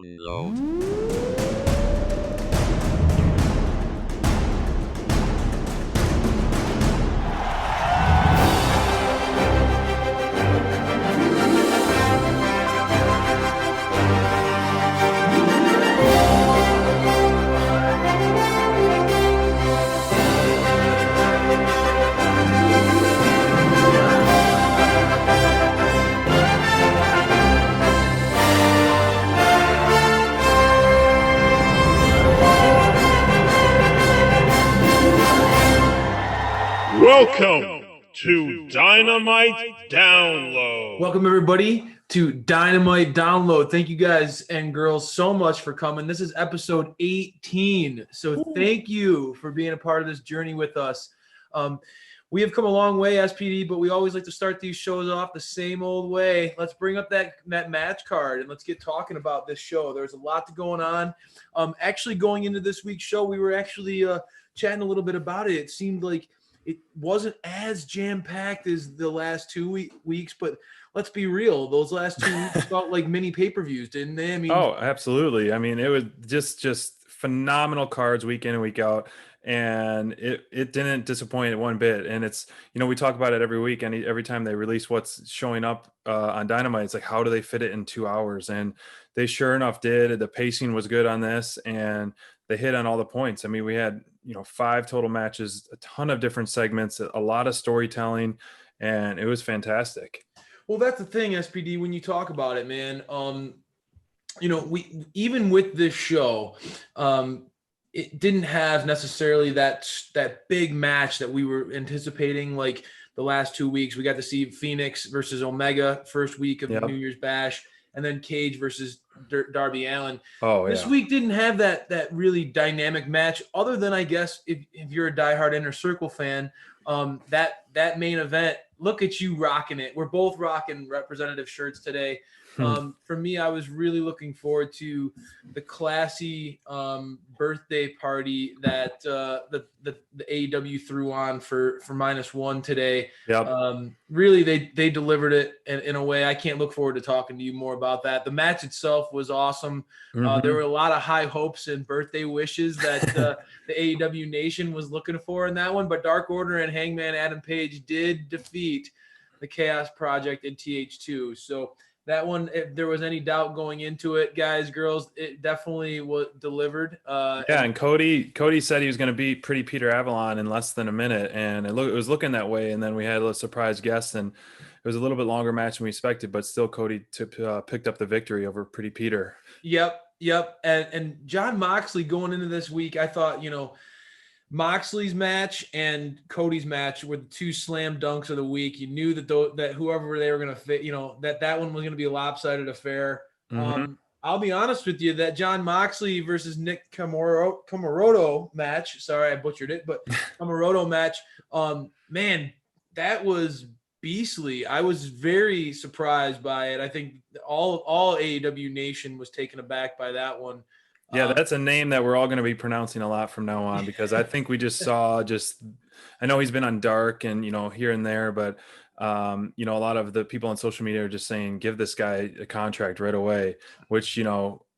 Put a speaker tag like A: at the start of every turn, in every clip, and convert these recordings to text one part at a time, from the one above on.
A: Download.
B: Welcome to Dynamite Download.
C: Welcome, everybody, to Dynamite Download. Thank you guys and girls so much for coming. This is episode 18, so thank you for being a part of this journey with us. We have come a long way, SPD, but we always like to start these shows off the same old way. Let's bring up that match card and let's get talking about this show. There's a lot going on. Actually, going into this week's show, we were actually chatting a little bit about it. It seemed like it wasn't as jam-packed as the last 2 weeks, but let's be real. Those last 2 weeks felt like mini pay-per-views, didn't they? I mean,
D: oh, absolutely. I mean, it was just phenomenal cards week in and week out, and it didn't disappoint one bit. And it's, we talk about it every week, and every time they release what's showing up on Dynamite, it's like, how do they fit it in 2 hours? And they sure enough did. The pacing was good on this, and they hit on all the points. I mean, we had 5 total matches, a ton of different segments, a lot of storytelling, and it was fantastic.
C: Well, that's the thing, SPD, when you talk about it, man. We even with this show, it didn't have necessarily that big match that we were anticipating. Like the last 2 weeks, we got to see Phoenix versus Omega first week of the New Year's Bash, and then Cage versus Darby Allin. This week didn't have that really dynamic match, other than, I guess, if you're a diehard Inner Circle fan, that main event. Look at you rocking it. We're both rocking representative shirts today. For me, I was really looking forward to the classy birthday party that the AEW threw on for -1 today. Really, they delivered it in a way. I can't look forward to talking to you more about that. The match itself was awesome. There were a lot of high hopes and birthday wishes that the AEW Nation was looking for in that one, but Dark Order and Hangman Adam Page did defeat the Chaos Project in TH2. So that one, if there was any doubt going into it, guys, girls, it definitely was delivered.
D: And Cody said he was going to beat Pretty Peter Avalon in less than a minute, and it was looking that way. And then we had a surprise guest, and it was a little bit longer match than we expected, but still Cody picked up the victory over Pretty Peter.
C: Yep. And John Moxley going into this week, I thought, Moxley's match and Cody's match were the 2 slam dunks of the week. You knew that whoever they were going to fit, that one was going to be a lopsided affair. I'll be honest with you, that John Moxley versus Nick Comorato match, sorry, I butchered it, but Comorato match, man, that was beastly. I was very surprised by it. I think all AEW Nation was taken aback by that one.
D: Yeah, that's a name that we're all going to be pronouncing a lot from now on, because I think we just saw I know he's been on Dark and, here and there, but, a lot of the people on social media are just saying, give this guy a contract right away, which,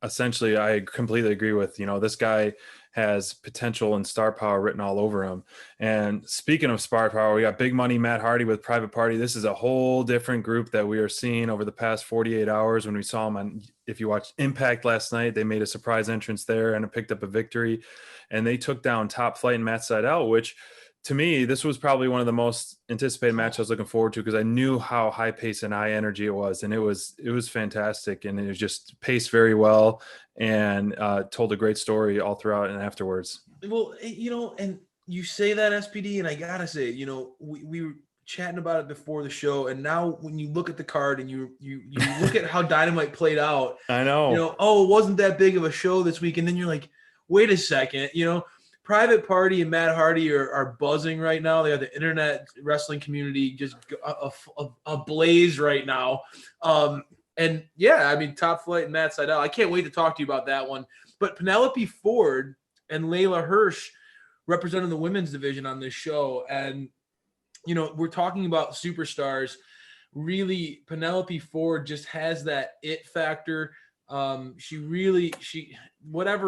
D: essentially I completely agree with. This guy has potential and star power written all over him. And speaking of star power, we got Big Money Matt Hardy with Private Party. This is a whole different group that we are seeing over the past 48 hours. When we saw him on, if you watched Impact last night, they made a surprise entrance there and picked up a victory. And they took down Top Flight and Matt Sydal, which to me, this was probably one of the most anticipated matches I was looking forward to, because I knew how high paced and high energy it was. And it was fantastic. And it was just paced very well and told a great story all throughout and afterwards.
C: Well, and you say that, SPD, and I got to say, we were chatting about it before the show. And now when you look at the card and you look at how Dynamite played out,
D: I know,
C: it wasn't that big of a show this week. And then you're like, wait a second, Private Party and Matt Hardy are buzzing right now. They have the internet wrestling community just ablaze right now. And yeah, I mean, Top Flight and Matt Sydal, I can't wait to talk to you about that one. But Penelope Ford and Leyla Hirsch representing the women's division on this show. And, we're talking about superstars. Really, Penelope Ford just has that it factor. Whatever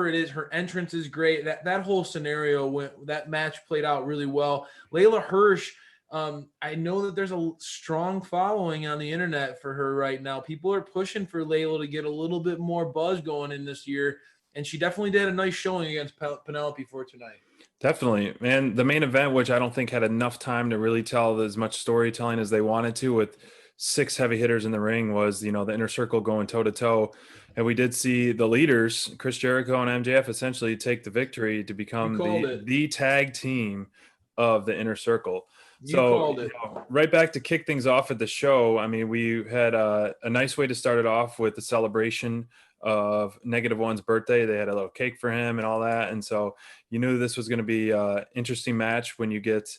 C: it is, her entrance is great. That whole scenario, that match played out really well. Leyla Hirsch, I know that there's a strong following on the internet for her right now. People are pushing for Leyla to get a little bit more buzz going in this year, and she definitely did a nice showing against Penelope for tonight.
D: Definitely, man. The main event, which I don't think had enough time to really tell as much storytelling as they wanted to, with 6 heavy hitters in the ring, was, the Inner Circle going toe to toe, and we did see the leaders, Chris Jericho and MJF, essentially take the victory to become the tag team of the Inner Circle.
C: Called it.
D: Right back to kick things off at the show. I mean, we had a nice way to start it off with the celebration of -1's birthday. They had a little cake for him and all that, and so you knew this was going to be an interesting match when you get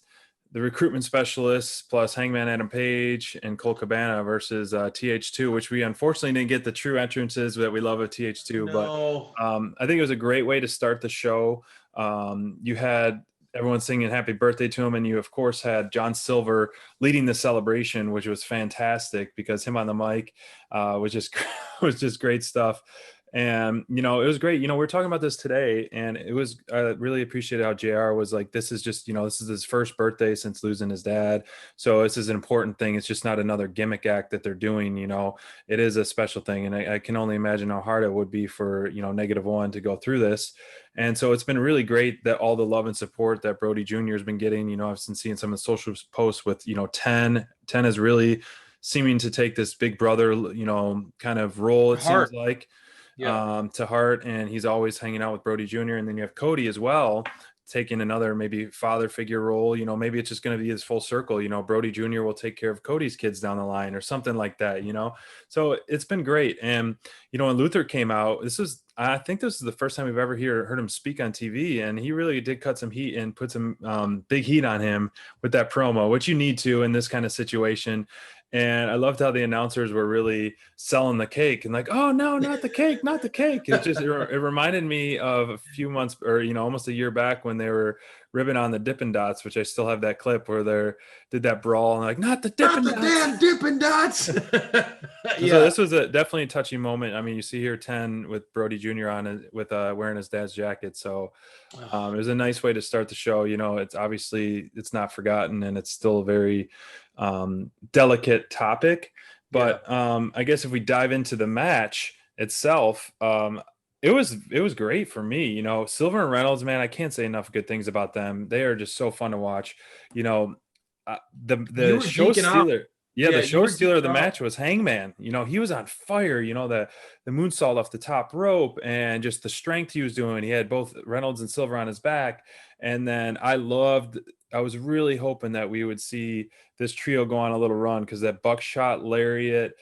D: the recruitment specialists plus Hangman Adam Page and Cole Cabana versus TH2, which we unfortunately didn't get the true entrances that we love of TH2.
C: No.
D: But I think it was a great way to start the show. You had everyone singing happy birthday to him, and you of course had John Silver leading the celebration, which was fantastic because him on the mic was just great stuff. And it was great. We were talking about this today, and it was really appreciated how JR was like, this is just this is his first birthday since losing his dad, so this is an important thing. It's just not another gimmick act that they're doing. It is a special thing, and I can only imagine how hard it would be for -1 to go through this. And so it's been really great that all the love and support that Brody Jr. has been getting. I've been seeing some of the social posts with 10 is really seeming to take this big brother kind of role, it seems like. To heart, and he's always hanging out with Brody Jr. And then you have Cody as well, taking another maybe father figure role. Maybe it's just going to be his full circle. Brody Jr. will take care of Cody's kids down the line or something like that. So it's been great. And when Luther came out, I think this is the first time we've ever heard him speak on TV, and he really did cut some heat and put some big heat on him with that promo, which you need to in this kind of situation. And I loved how the announcers were really selling the cake and like, oh no, not the cake, not the cake. It reminded me of a few months or, almost a year back when they were ribbing on the Dippin' Dots, which I still have that clip where they did that brawl and like, not the Dippin' Dots.
C: Damn Dippin' Dots.
D: So this was definitely a touching moment. I mean, you see here 10 with Brody Jr. on it with wearing his dad's jacket. So it was a nice way to start the show. It's obviously it's not forgotten, and it's still a very delicate topic. But I guess if we dive into the match itself, it was great for me. Silver and Reynolds, man, I can't say enough good things about them. They are just so fun to watch. The show stealer. Yeah, the show stealer of the match was Hangman. He was on fire. The moonsault off the top rope and just the strength he was doing. He had both Reynolds and Silver on his back. And then I was really hoping that we would see this trio go on a little run, because that buckshot lariat,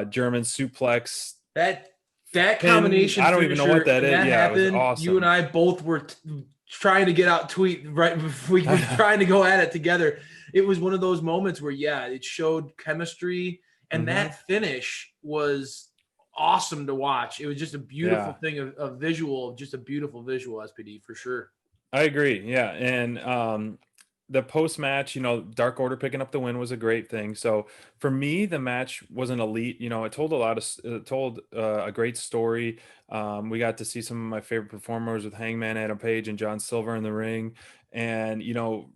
D: German suplex.
C: That combination.
D: I don't even know what that is. Yeah,
C: happened,
D: it was awesome.
C: You and I both were trying to get out tweet right before we were trying to go at it together. It was one of those moments where, it showed chemistry, and that finish was awesome to watch. It was just a beautiful thing of visual, just a beautiful visual, SPD, for sure.
D: I agree. Yeah. And the post-match, Dark Order picking up the win was a great thing. So for me, the match wasn't elite. It told a great story. We got to see some of my favorite performers with Hangman Adam Page and John Silver in the ring. And,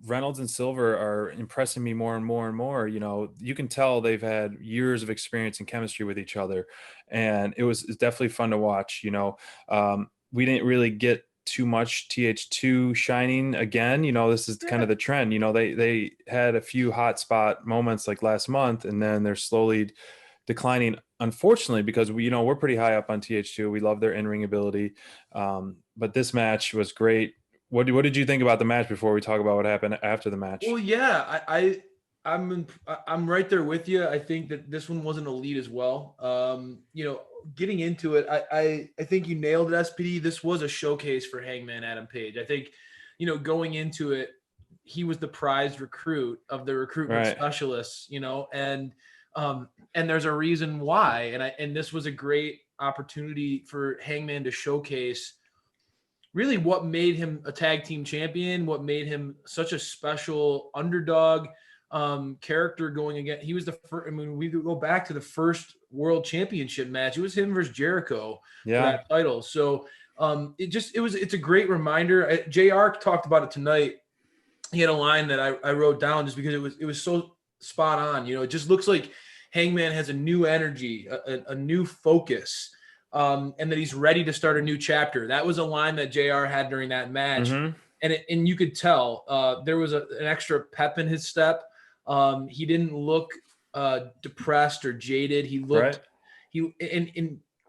D: Reynolds and Silver are impressing me more and more and more. You can tell they've had years of experience and chemistry with each other. And it's definitely fun to watch. We didn't really get too much TH2 shining again. This is kind of the trend. They had a few hot spot moments like last month, and then they're slowly declining, unfortunately, because we're pretty high up on TH2. We love their in-ring ability. But this match was great. What did you think about the match before we talk about what happened after the match?
C: Well, yeah, I'm right there with you. I think that this one wasn't elite as well. Getting into it, I think you nailed it, SPD. This was a showcase for Hangman Adam Page. I think, going into it, he was the prized recruit of the recruitment specialists, and there's a reason why. And this was a great opportunity for Hangman to showcase really what made him a tag team champion, what made him such a special underdog. character going again. He was the first. I mean, we could go back to the first World Championship match. It was him versus Jericho for that title. So it's a great reminder. JR talked about it tonight. He had a line that I wrote down just because it was so spot on. You know, it just looks like Hangman has a new energy, a new focus, and that he's ready to start a new chapter. That was a line that JR had during that match.
D: Mm-hmm.
C: And you could tell there was an extra pep in his step. He didn't look depressed or jaded. He looked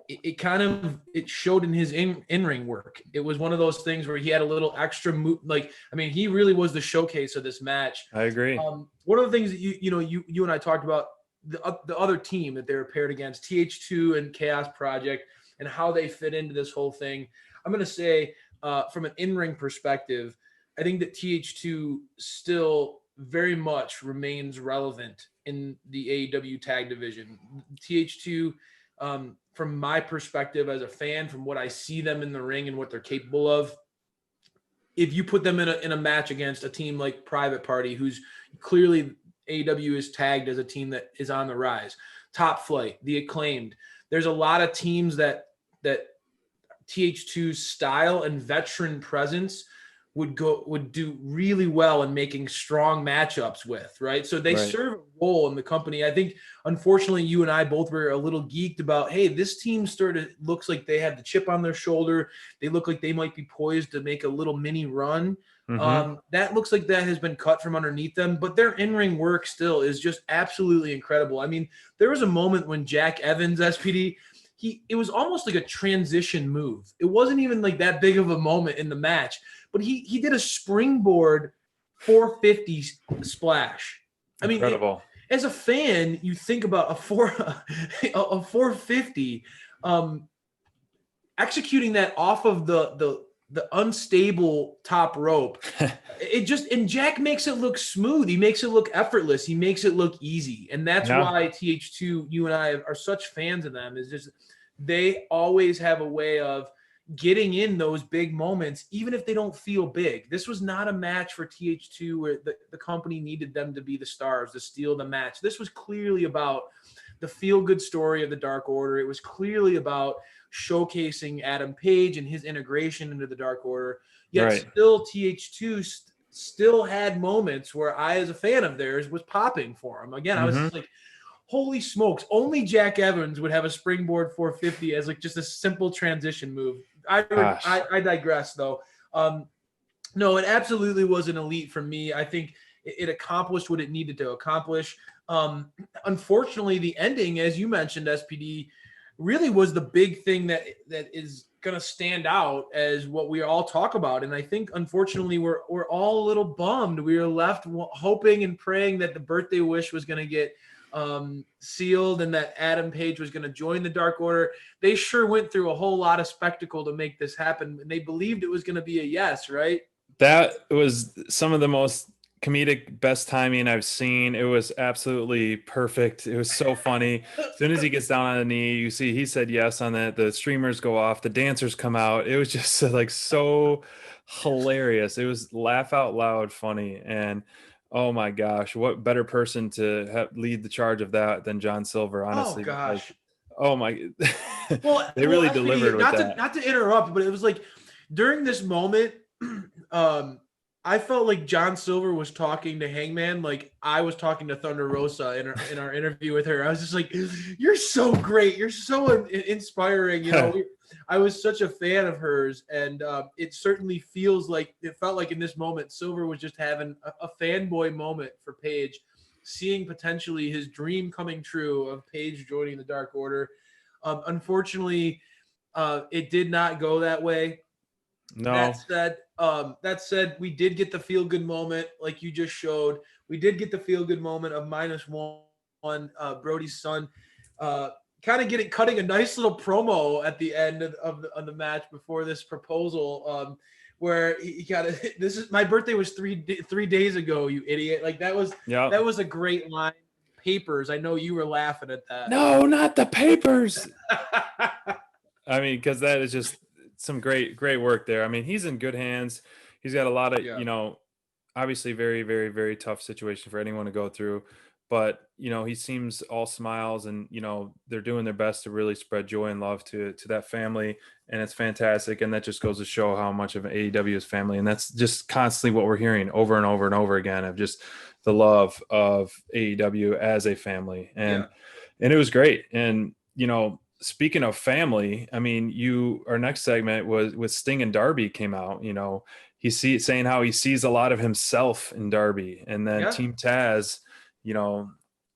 C: it showed in his in-ring work. It was one of those things where he had a little extra move. Like, I mean, he really was the showcase of this match.
D: I agree.
C: One of the things that you and I talked about the other team that they were paired against, TH2 and Chaos Project, and how they fit into this whole thing. I'm going to say from an in-ring perspective, I think that TH2 still very much remains relevant in the AEW tag division. TH2, from my perspective as a fan, from what I see them in the ring and what they're capable of, if you put them in a match against a team like Private Party, who's clearly AEW is tagged as a team that is on the rise, Top Flight, the Acclaimed, there's a lot of teams that TH2's style and veteran presence would do really well in making strong matchups with, right? So they serve a role in the company. I think, unfortunately, you and I both were a little geeked about, hey, this team looks like they have the chip on their shoulder. They look like they might be poised to make a little mini run. Mm-hmm. That looks like that has been cut from underneath them, but their in-ring work still is just absolutely incredible. I mean, there was a moment when Jack Evans, SPD, it was almost like a transition move. It wasn't even like that big of a moment in the match, but he did a springboard 450 splash. I mean, incredible. As a fan, you think about a 450, executing that off of the unstable top rope. And Jack makes it look smooth. He makes it look effortless. He makes it look easy. And that's why TH2, you and I are such fans of them, is just they always have a way of getting in those big moments, even if they don't feel big. This was not a match for TH2 where the company needed them to be the stars to steal the match. This was clearly about the feel-good story of the Dark Order. It was clearly about showcasing Adam Page and his integration into the Dark Order. Yet still TH2 still had moments where I, as a fan of theirs, was popping for them. Again, I was just like, holy smokes, only Jack Evans would have a springboard 450 as like just a simple transition move. I digress, though. No, it absolutely was an elite for me. I think it accomplished what it needed to accomplish. Unfortunately, the ending, as you mentioned, SPD, really was the big thing that is going to stand out as what we all talk about. And I think, unfortunately, we're all a little bummed. We were left hoping and praying that the birthday wish was going to get sealed and that Adam Page was going to join the Dark Order. They sure went through a whole lot of spectacle to make this happen, and they believed it was going to be a yes, right?
D: That was some of the most comedic, best timing I've seen. It was absolutely perfect. It was so funny. As soon as he gets down on the knee, you see he said yes on that. The streamers go off, the dancers come out. It was just like so hilarious. It was laugh out loud funny. And oh my gosh, what better person to lead the charge of that than John Silver, honestly.
C: Oh gosh.
D: Oh my. They really delivered with that.
C: Not to interrupt, but it was like during this moment, I felt like John Silver was talking to Hangman like I was talking to Thunder Rosa in our interview with her. I was just like, you're so great. You're so inspiring. You know, I was such a fan of hers, and it certainly felt like in this moment, Silver was just having a fanboy moment for Page, seeing potentially his dream coming true of Page joining the Dark Order. Unfortunately, it did not go that way.
D: No.
C: That said, we did get the feel-good moment, like you just showed. We did get the feel-good moment of -1, Brody's son, kind of cutting a nice little promo at the end of the match before this proposal, where he got it. This is my birthday was 3 days ago, you idiot! Like that was a great line. Papers. I know you were laughing at that.
D: No, not the papers. I mean, because that is just some great work there. I mean, he's in good hands. He's got a lot of, obviously very, very, very tough situation for anyone to go through. But he seems all smiles, and they're doing their best to really spread joy and love to that family, and it's fantastic. And that just goes to show how much of AEW is family, and that's just constantly what we're hearing over and over and over again of just the love of AEW as a family, and it was great. And speaking of family, I mean, our next segment was with Sting and Darby came out. Saying how he sees a lot of himself in Darby, and then Team Taz,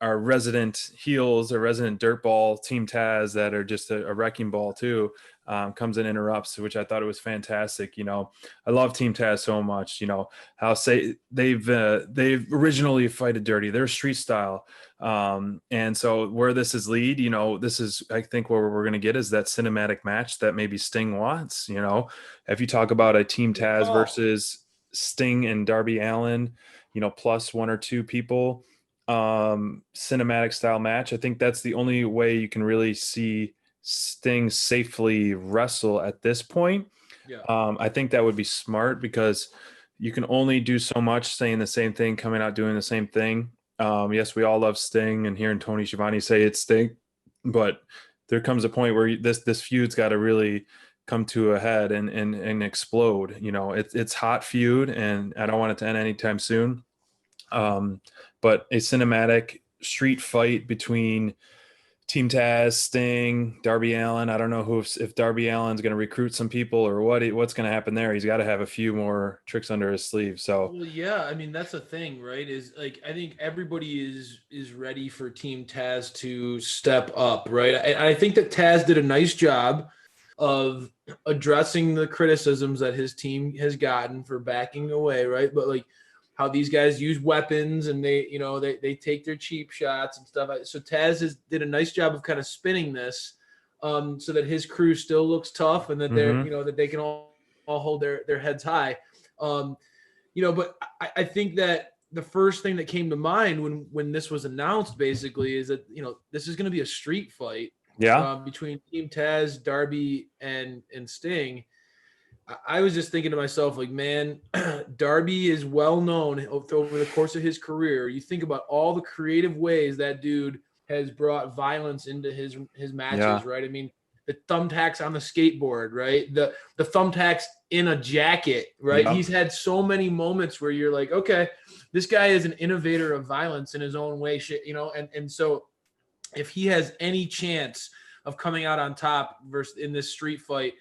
D: our resident heels, our resident dirtball Team Taz that are just a wrecking ball too, comes and interrupts, which I thought it was fantastic. I love Team Taz so much. How they've originally fighted dirty, they're street style, and so where this is lead, this is, I think, where we're going to get is that cinematic match that maybe Sting wants. If you talk about a Team Taz versus Sting and Darby Allin, plus one or two people, cinematic style match, I think that's the only way you can really see Sting safely wrestle at this point. I think that would be smart, because you can only do so much saying the same thing, coming out doing the same thing. Yes, we all love Sting, and hearing Tony Schiavone say it's Sting, but there comes a point where this feud's got to really come to a head and explode. It's hot feud, and I don't want it to end anytime soon. But a cinematic street fight between Team Taz, Sting, Darby Allin. I don't know if Darby Allin's going to recruit some people or what's going to happen there. He's got to have a few more tricks under his sleeve. So,
C: well, yeah, I mean, that's the thing, right? Is like, I think everybody is ready for Team Taz to step up, right? I think that Taz did a nice job of addressing the criticisms that his team has gotten for backing away, right? But like, how these guys use weapons, and they take their cheap shots and stuff. So Taz did a nice job of kind of spinning this, so that his crew still looks tough, and that they're that they can all hold their heads high. But I think that the first thing that came to mind when this was announced basically is that this is going to be a street fight between Team Taz, Darby, and Sting. I was just thinking to myself, like, man, Darby is well known over the course of his career. You think about all the creative ways that dude has brought violence into his matches, right? I mean, the thumbtacks on the skateboard, right? The thumbtacks in a jacket, right? Yep. He's had so many moments where you're like, okay, this guy is an innovator of violence in his own way, and so if he has any chance of coming out on top versus in this street fight,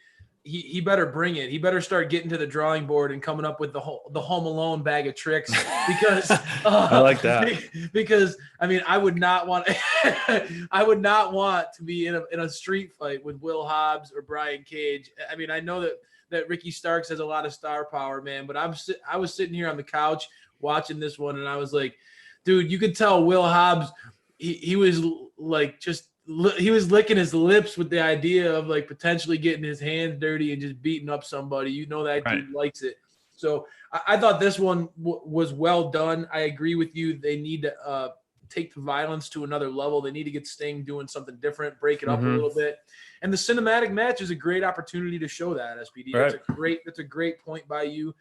C: he better bring it. He better start getting to the drawing board and coming up with the Home Alone bag of tricks, because
D: I like that.
C: Because I mean, I would not want to be in a street fight with Will Hobbs or Brian Cage. I mean, I know that Ricky Starks has a lot of star power, man, but I was sitting here on the couch watching this one, and I was like, dude, you could tell Will Hobbs, he was like he was licking his lips with the idea of like potentially getting his hands dirty and just beating up somebody. That dude likes it. So I thought this one was well done. I agree with you. They need to take the violence to another level. They need to get Sting doing something different, break it up a little bit. And the cinematic match is a great opportunity to show that, SPD. Right. That's a great point by you.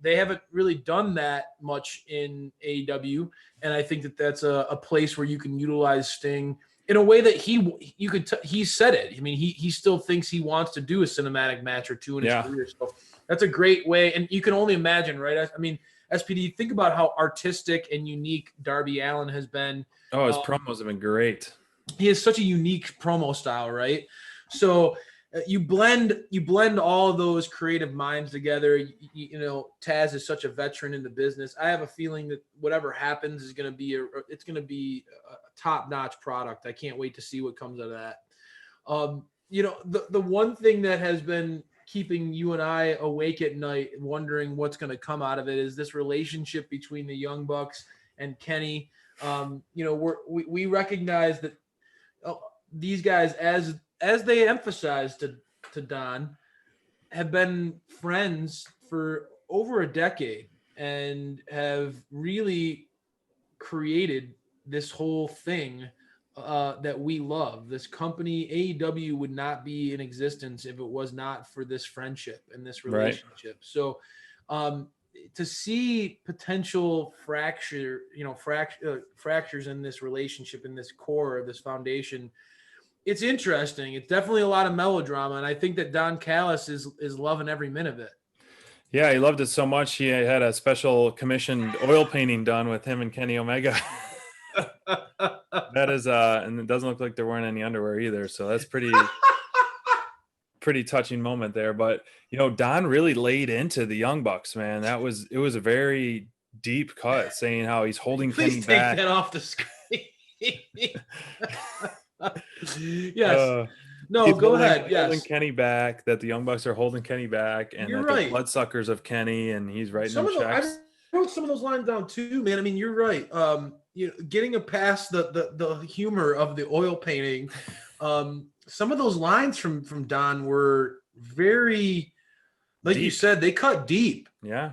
C: They haven't really done that much in AEW, and I think that that's a place where you can utilize Sting in a way that he said it. I mean, he still thinks he wants to do a cinematic match or two in his career. So that's a great way. And you can only imagine, right? I mean, SPD, think about how artistic and unique Darby Allin has been.
D: Oh, his promos have been great.
C: He has such a unique promo style, right? So you blend all of those creative minds together. Taz is such a veteran in the business. I have a feeling that whatever happens is going to be a top-notch product. I can't wait to see what comes out of that. The one thing that has been keeping you and I awake at night, wondering what's going to come out of it, is this relationship between the Young Bucks and Kenny. We recognize that these guys, as they emphasized to Don, have been friends for over a decade and have really created this whole thing that we love. This company, AEW, would not be in existence if it was not for this friendship and this relationship. Right. So to see potential fractures in this relationship, in this core, this foundation, it's interesting. It's definitely a lot of melodrama, and I think that Don Callis is loving every minute of it.
D: Yeah, he loved it so much. He had a special commissioned oil painting done with him and Kenny Omega. That is, and it doesn't look like they're wearing any underwear either. So that's pretty touching moment there. But Don really laid into the Young Bucks, man. It was a very deep cut, saying how he's holding Kenny
C: Please
D: back.
C: take that off the screen. Yes. No, go ahead. Yes.
D: Holding Kenny back, that the Young Bucks are holding Kenny back, and
C: You're
D: that
C: right.
D: they're bloodsuckers of Kenny, and he's writing them checks.
C: I wrote some of those lines down too, man. I mean, you're right. Getting past the humor of the oil painting, some of those lines from Don were very, like deep. You said, they cut deep.
D: Yeah,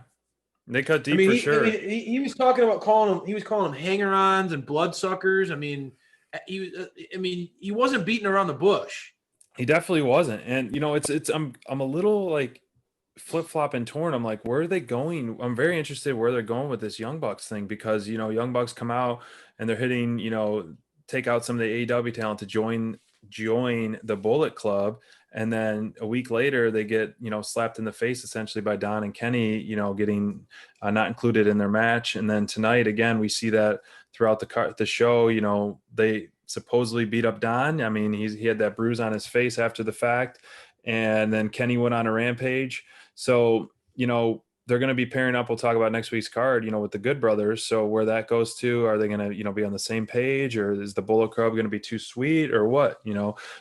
D: they cut deep for sure.
C: He was talking about calling them hanger-ons and bloodsuckers. I mean, he wasn't beating around the bush.
D: He definitely wasn't. And I'm a little like flip-flop and torn. I'm like, where are they going? I'm very interested where they're going with this Young Bucks thing, because Young Bucks come out and they're hitting, take out some of the AEW talent to join the Bullet Club, and then a week later they get slapped in the face essentially by Don and Kenny, getting not included in their match. And then tonight again we see that throughout the show, they supposedly beat up Don. I mean, he had that bruise on his face after the fact, and then Kenny went on a rampage. So they're going to be pairing up. We'll talk about next week's card, with the Good Brothers. So where that goes to, are they going to, be on the same page, or is the Bullet Club going to be too sweet, or what,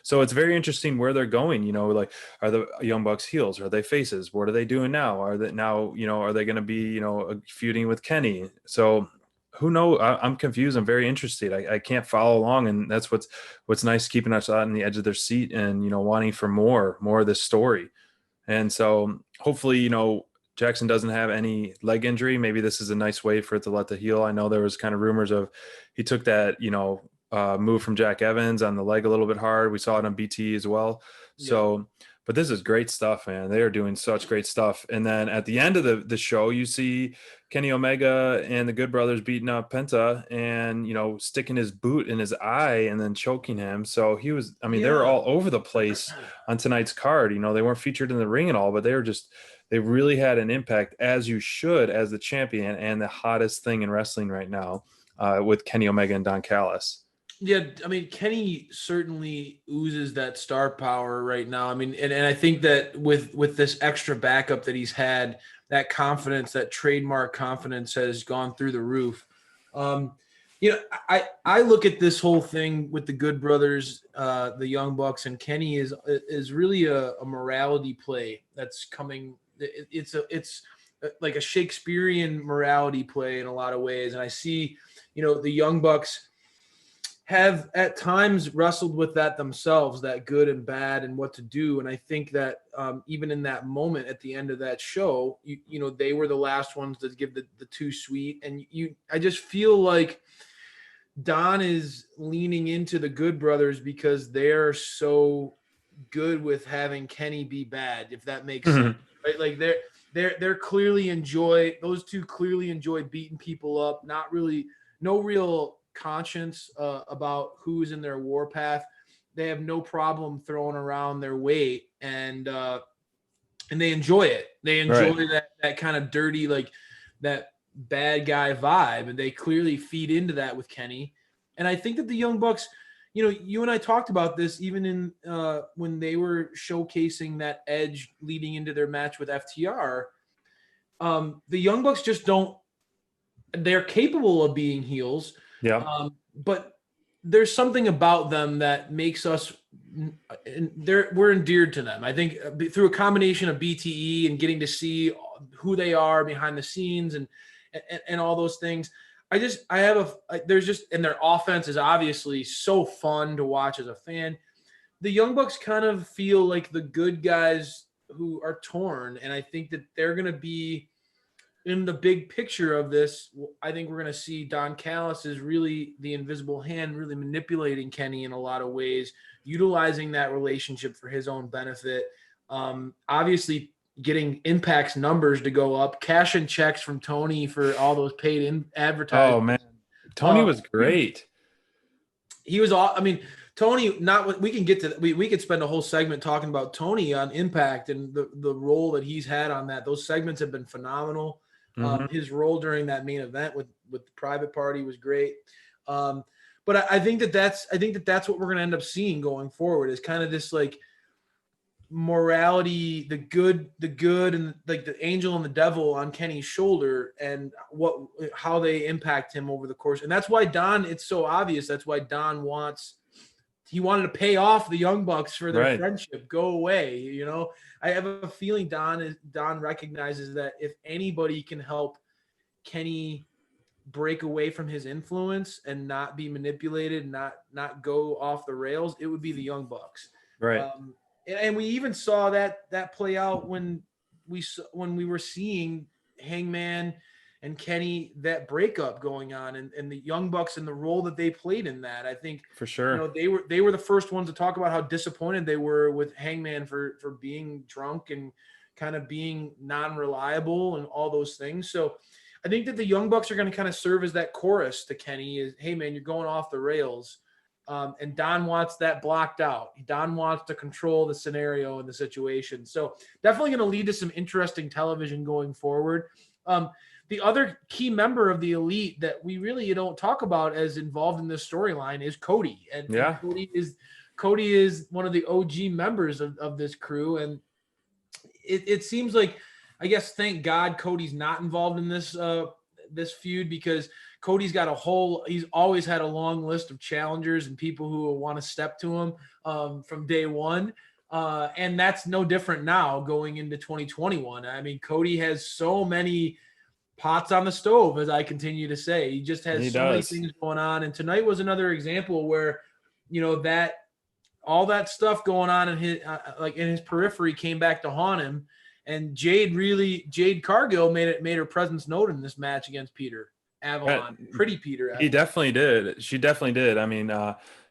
D: So it's very interesting where they're going, like, are the Young Bucks heels? Are they faces? What are they doing now? Are they now, are they going to be, feuding with Kenny? So who knows? I'm confused. I'm very interested. I can't follow along. And that's what's nice, keeping us on the edge of their seat and, wanting for more of this story. And so hopefully, Jackson doesn't have any leg injury. Maybe this is a nice way for it to let the heal. I know there was kind of rumors of he took that, move from Jack Evans on the leg a little bit hard. We saw it on BT as well. Yeah. So, but this is great stuff, man. They are doing such great stuff. And then at the end of the show, you see Kenny Omega and the Good Brothers beating up Penta and, sticking his boot in his eye and then choking him. So they were all over the place on tonight's card. They weren't featured in the ring at all, but they really had an impact, as you should, as the champion and the hottest thing in wrestling right now, with Kenny Omega and Don Callis.
C: Yeah, I mean, Kenny certainly oozes that star power right now. I mean, and I think that with this extra backup that he's had, that confidence, that trademark confidence has gone through the roof. I look at this whole thing with the Good Brothers, the Young Bucks, and Kenny is really a morality play that's coming. It's like a Shakespearean morality play in a lot of ways. And I see, the Young Bucks have at times wrestled with that themselves, that good and bad and what to do. And I think that even in that moment at the end of that show, they were the last ones to give the too sweet. And I just feel like Don is leaning into the Good Brothers because they're so good with having Kenny be bad, if that makes sense. Right? Like they're those two clearly enjoy beating people up, no real conscience about who's in their warpath. They have no problem throwing around their weight, and they enjoy it. They enjoy that kind of dirty, like that bad guy vibe, and they clearly feed into that with Kenny. And I think that the Young Bucks, you and I talked about this even in when they were showcasing that edge leading into their match with FTR. The Young Bucks just don't. They're capable of being heels. Yeah. But there's something about them that makes us we're endeared to them. I think through a combination of BTE and getting to see who they are behind the scenes and all those things. And their offense is obviously so fun to watch as a fan. The Young Bucks kind of feel like the good guys who are torn. And I think that they're going to be, in the big picture of this, I think we're going to see Don Callis is really the invisible hand, really manipulating Kenny in a lot of ways, utilizing that relationship for his own benefit. Obviously, getting Impact's numbers to go up, cashing checks from Tony for all those paid in advertising.
D: Oh man, Tony was great.
C: He was all. I mean, Tony. Not we can get to. We could spend a whole segment talking about Tony on Impact and the role that he's had on that. Those segments have been phenomenal. His role during that main event with the Private Party was great. But I think that's what we're going to end up seeing going forward is kind of this like morality, the good, and like the angel and the devil on Kenny's shoulder, and how they impact him over the course. And that's why Don. It's so obvious. That's why Don wanted to pay off the Young Bucks for their friendship. Go away. You know, I have a feeling Don recognizes that if anybody can help Kenny break away from his influence and not be manipulated, not go off the rails, it would be the Young Bucks.
D: Right.
C: And we even saw that play out when we were seeing Hangman and Kenny, that breakup going on, and the Young Bucks and the role that they played in that. I think
D: for sure,
C: you know, they were the first ones to talk about how disappointed they were with Hangman for being drunk and kind of being non-reliable and all those things. So I think that the Young Bucks are going to kind of serve as that chorus to Kenny is, hey man, you're going off the rails. And Don wants that blocked out. Don wants to control the scenario and the situation. So definitely going to lead to some interesting television going forward. The other key member of the Elite that we really don't talk about as involved in this storyline is Cody. And Cody is one of the OG members of this crew. And it seems like, I guess, thank God Cody's not involved in this this feud, because Cody's got he's always had a long list of challengers and people who want to step to him from day one. And that's no different now going into 2021. I mean, Cody has so many pots on the stove, as I continue to say. He just has many things going on. And tonight was another example where, you know, that all that stuff going on in his in his periphery came back to haunt him. And Jade Cargill made her presence known in this match against Peter Avalon. Pretty Peter Avalon.
D: He definitely did. She definitely did. I mean,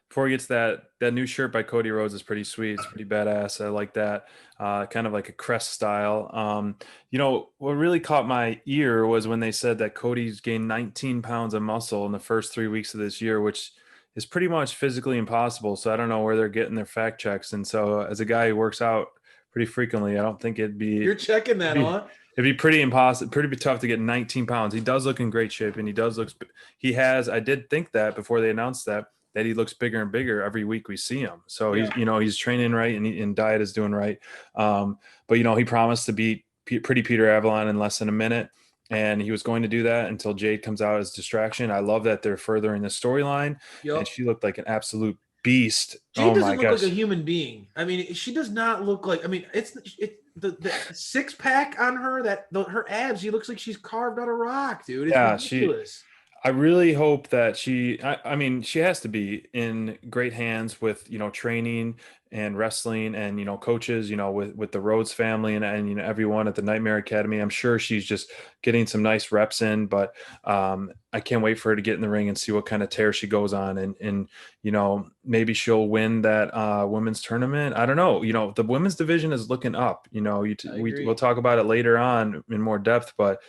D: before he gets that new shirt by Cody Rhodes is pretty sweet. It's pretty badass. I like that. Kind of like a crest style. You know, what really caught my ear was when they said that Cody's gained 19 pounds of muscle in the first 3 weeks of this year, which is pretty much physically impossible. So I don't know where they're getting their fact checks. And so as a guy who works out pretty frequently, I don't think it'd be.
C: You're checking that, huh?
D: It'd be pretty tough to get 19 pounds. He does look in great shape, and I did think that before they announced that he looks bigger and bigger every week we see him. So he's training right, and diet is doing right. But you know, he promised to beat Pretty Peter Avalon in less than a minute, and he was going to do that until Jade comes out as distraction. I love that they're furthering the storyline, and she looked like an absolute beast.
C: Jade doesn't look like a human being. I mean, she does not look like. I mean, it's the six pack on her, her abs. She looks like she's carved out of rock, dude. It's ridiculous.
D: I really hope that I mean, she has to be in great hands with, you know, training and wrestling and, you know, coaches, you know, with the Rhodes family and you know, everyone at the Nightmare Academy. I'm sure she's just getting some nice reps in, but I can't wait for her to get in the ring and see what kind of tear she goes on. And you know, maybe she'll win that women's tournament. I don't know. You know, the women's division is looking up. You know, we'll talk about it later on in more depth, but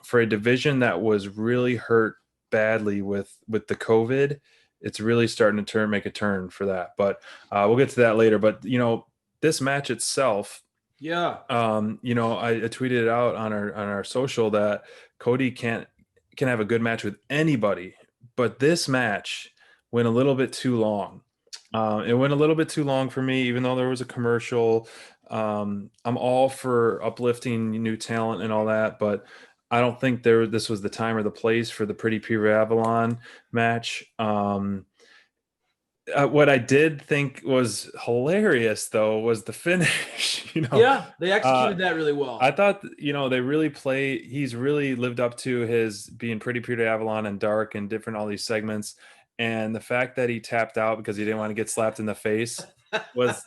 D: for a division that was really hurt badly with the COVID, it's really starting to make a turn for that. But we'll get to that later. But, you know, this match itself, you know, I tweeted it out on our social that Cody can have a good match with anybody, but this match went a little bit too long. It went a little bit too long for me, even though there was a commercial. I'm all for uplifting new talent and all that, but I don't think this was the time or the place for the Pretty Peter Avalon match. What I did think was hilarious, though, was the finish. You know,
C: yeah, they executed that really well.
D: I thought, you know, he's really lived up to his being Pretty Peter Avalon and dark and different, all these segments. And the fact that he tapped out because he didn't want to get slapped in the face was,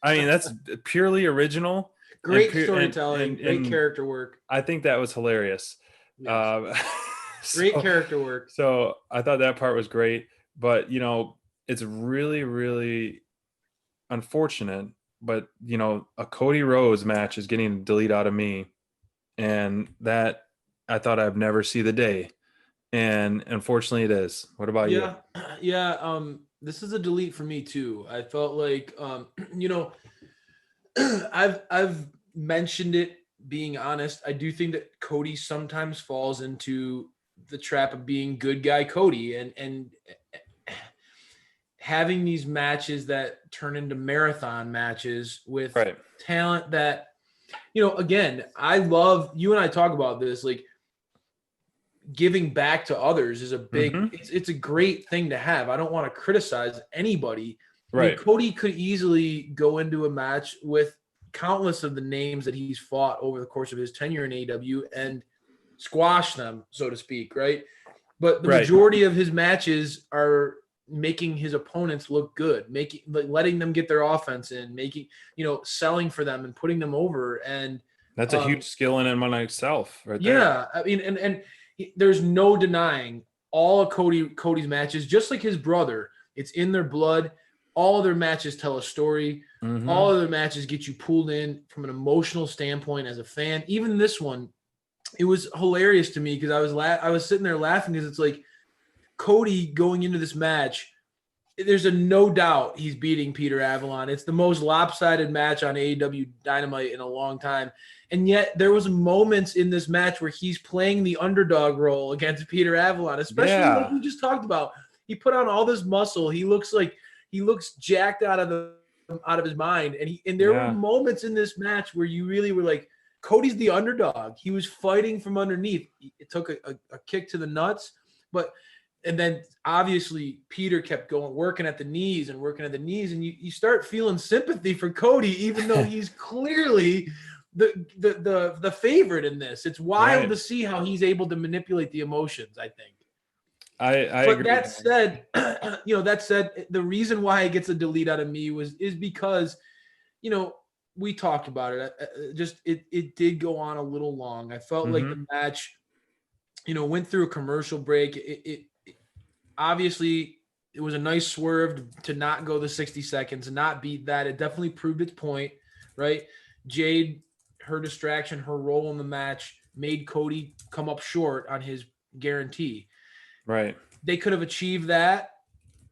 D: I mean, that's purely original.
C: Great storytelling, great character work.
D: I think that was hilarious. Yes.
C: Great character work.
D: So I thought that part was great, but you know, it's really, really unfortunate but a Cody Rhodes match is getting a delete out of me, and that I thought I'd never see the day, and unfortunately it is. What about you?
C: Yeah. This is a delete for me too. I felt like, I've mentioned it. Being honest, I do think that Cody sometimes falls into the trap of being good guy Cody, and having these matches that turn into marathon matches with
D: Right.
C: talent that, again, I love, you and I talk about this, like giving back to others is a big, it's a great thing to have. I don't want to criticize anybody.
D: Right.
C: I mean, Cody could easily go into a match with countless of the names that he's fought over the course of his tenure in AEW and squash them, so to speak, right? But the majority of his matches are making his opponents look good, letting them get their offense in, selling for them and putting them over. And
D: that's a huge skill in and of itself, right there.
C: Yeah, I mean, and there's no denying all of Cody's matches, just like his brother. It's in their blood. All of their matches tell a story. All of their matches get you pulled in from an emotional standpoint as a fan. Even this one, it was hilarious to me because I was sitting there laughing because it's like Cody going into this match. There's a no doubt he's beating Peter Avalon. It's the most lopsided match on AEW Dynamite in a long time. And yet there was moments in this match where he's playing the underdog role against Peter Avalon, especially like we just talked about. He put on all this muscle. He looks jacked out of his mind. And there were moments in this match where you really were like, Cody's the underdog. He was fighting from underneath. It took a kick to the nuts, and then obviously Peter kept working at the knees, and you start feeling sympathy for Cody, even though he's clearly the favorite in this. It's wild to see how he's able to manipulate the emotions, I think.
D: I
C: but
D: agree.
C: That said, the reason why it gets a delete out of me is because, we talked about it. It did go on a little long. I felt like the match, went through a commercial break. It obviously it was a nice swerve to not go the 60 seconds and not beat that. It definitely proved its point, right? Jade, her distraction, her role in the match made Cody come up short on his guarantee.
D: Right.
C: They could have achieved that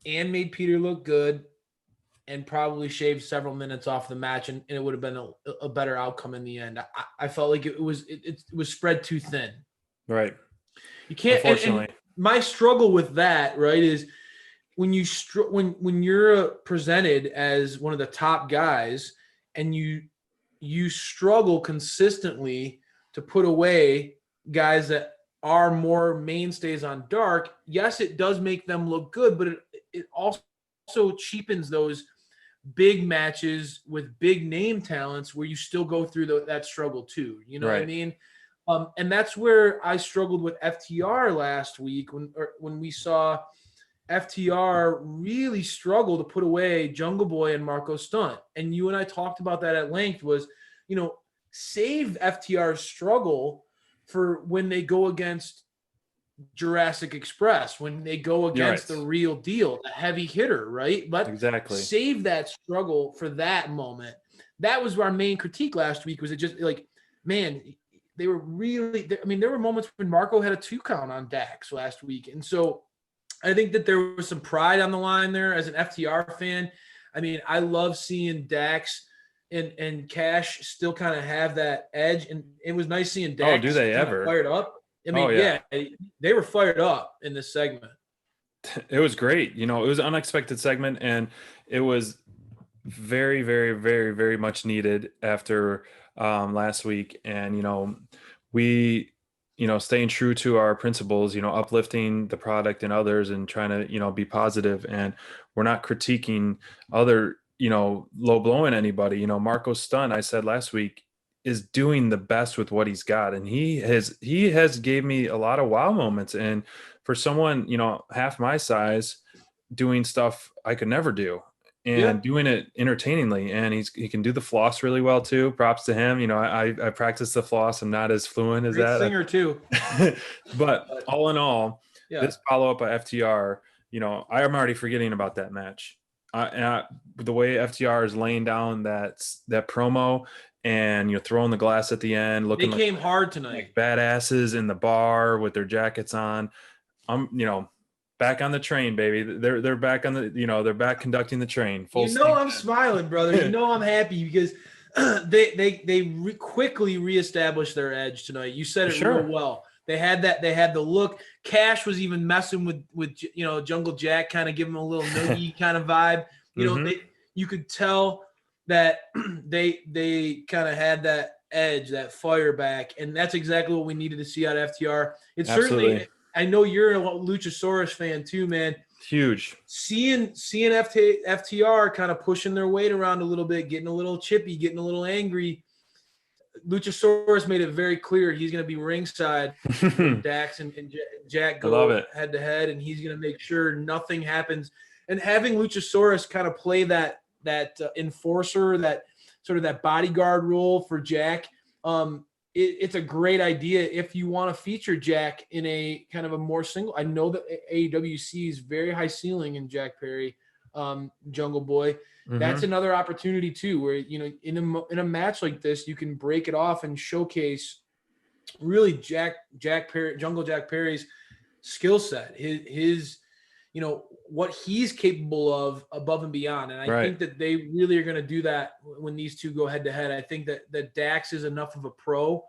C: and made Peter look good and probably shaved several minutes off the match, and it would have been a better outcome in the end. I felt like it was spread too thin.
D: Right.
C: You can't. Unfortunately. And my struggle with that, right, is when you're presented as one of the top guys and you struggle consistently to put away guys that are more mainstays on Dark. Yes, it does make them look good, but it also cheapens those big matches with big name talents where you still go through that struggle too. You know what I mean? And that's where I struggled with FTR last week when we saw FTR really struggle to put away Jungle Boy and Marco Stunt. And you and I talked about that at length was, save FTR's struggle for when they go against Jurassic Express, when they go against the real deal, the heavy hitter, right? But save that struggle for that moment. That was our main critique last week. Was it just like, man, they were really, there were moments when Marco had a 2 count on Dax last week. And so I think that there was some pride on the line there as an FTR fan. I mean, I love seeing Dax and Cash still kind of have that edge. And it was nice seeing Dax.
D: Oh, do they ever?
C: Fired up. I mean, they were fired up in this segment.
D: It was great. It was an unexpected segment, and it was very, very, very, very much needed after last week. And, we, staying true to our principles, uplifting the product and others and trying to, be positive. And we're not critiquing other, low blowing anybody. Marco Stunt, I said last week, is doing the best with what he's got. And he has gave me a lot of wow moments. And for someone, half my size, doing stuff I could never do and doing it entertainingly. And he can do the floss really well too. Props to him. I practice the floss. I'm not as fluent as that.
C: Singer too.
D: But all in all, this follow-up by FTR, I'm already forgetting about that match. the way FTR is laying down that promo and throwing the glass at the end, looking
C: they came hard tonight,
D: like badasses in the bar with their jackets on. I'm back on the train, baby. They're back on the they're back conducting the train. Full
C: I'm smiling, brother. I'm happy because they quickly reestablished their edge tonight. You said it real well. They had the look. Cash was even messing with Jungle Jack, kind of giving him a little noogie kind of vibe. You could tell that they kind of had that edge, that fire back, and that's exactly what we needed to see out of FTR. It's certainly. I know you're a Luchasaurus fan too, man.
D: Huge.
C: Seeing FTR kind of pushing their weight around a little bit, getting a little chippy, getting a little angry. Luchasaurus made it very clear he's going to be ringside when Dax and Jack go head to head, and he's going to make sure nothing happens. And having Luchasaurus kind of play that enforcer, that sort of that bodyguard role for Jack, it's a great idea if you want to feature Jack in a kind of a more single. I know that AEW sees very high ceiling in Jack Perry, Jungle Boy. Mm-hmm. That's another opportunity too, where in a match like this, you can break it off and showcase really Jack Perry, Jungle Jack Perry's skill set, his what he's capable of above and beyond. And I think that they really are going to do that when these two go head to head. I think that Dax is enough of a pro.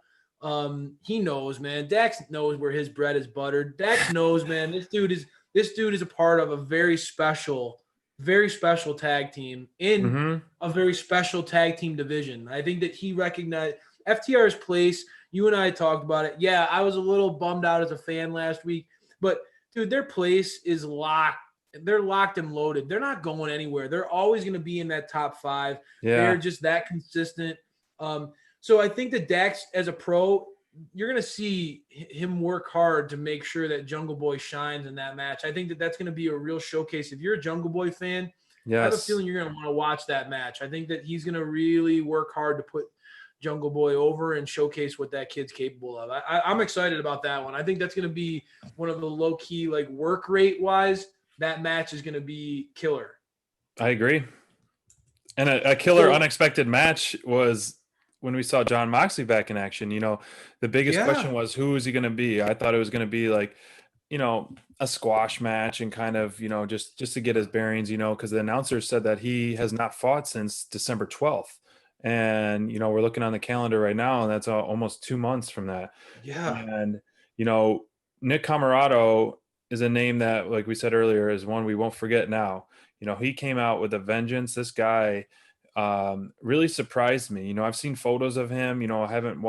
C: He knows, man. Dax knows where his bread is buttered. Dax knows, man. This dude is a part of a very special tag team in a very special tag team division. I think that he recognized FTR's place. You and I talked about it. Yeah, I was a little bummed out as a fan last week, but dude, their place is locked. They're locked and loaded. They're not going anywhere. They're always going to be in that top 5. Yeah. They're just that consistent. So I think that Dax, as a pro, you're going to see him work hard to make sure that Jungle Boy shines in that match. I think that that's going to be a real showcase. If you're a Jungle Boy fan, I have a feeling you're going to want to watch that match. I think that he's going to really work hard to put Jungle Boy over and showcase what that kid's capable of. I'm excited about that one. I think that's going to be one of the low-key, like, work rate-wise, that match is going to be killer.
D: I agree. And a killer unexpected match was when we saw John Moxley back in action. The biggest question was, who is he going to be? I thought it was going to be like, a squash match and kind of, just to get his bearings, because the announcer said that he has not fought since December 12th. And, we're looking on the calendar right now, and that's almost 2 months from that.
C: Yeah.
D: And, Nick Comorato is a name that, like we said earlier, is one we won't forget now. He came out with a vengeance. This guy really surprised me. I've seen photos of him. I haven't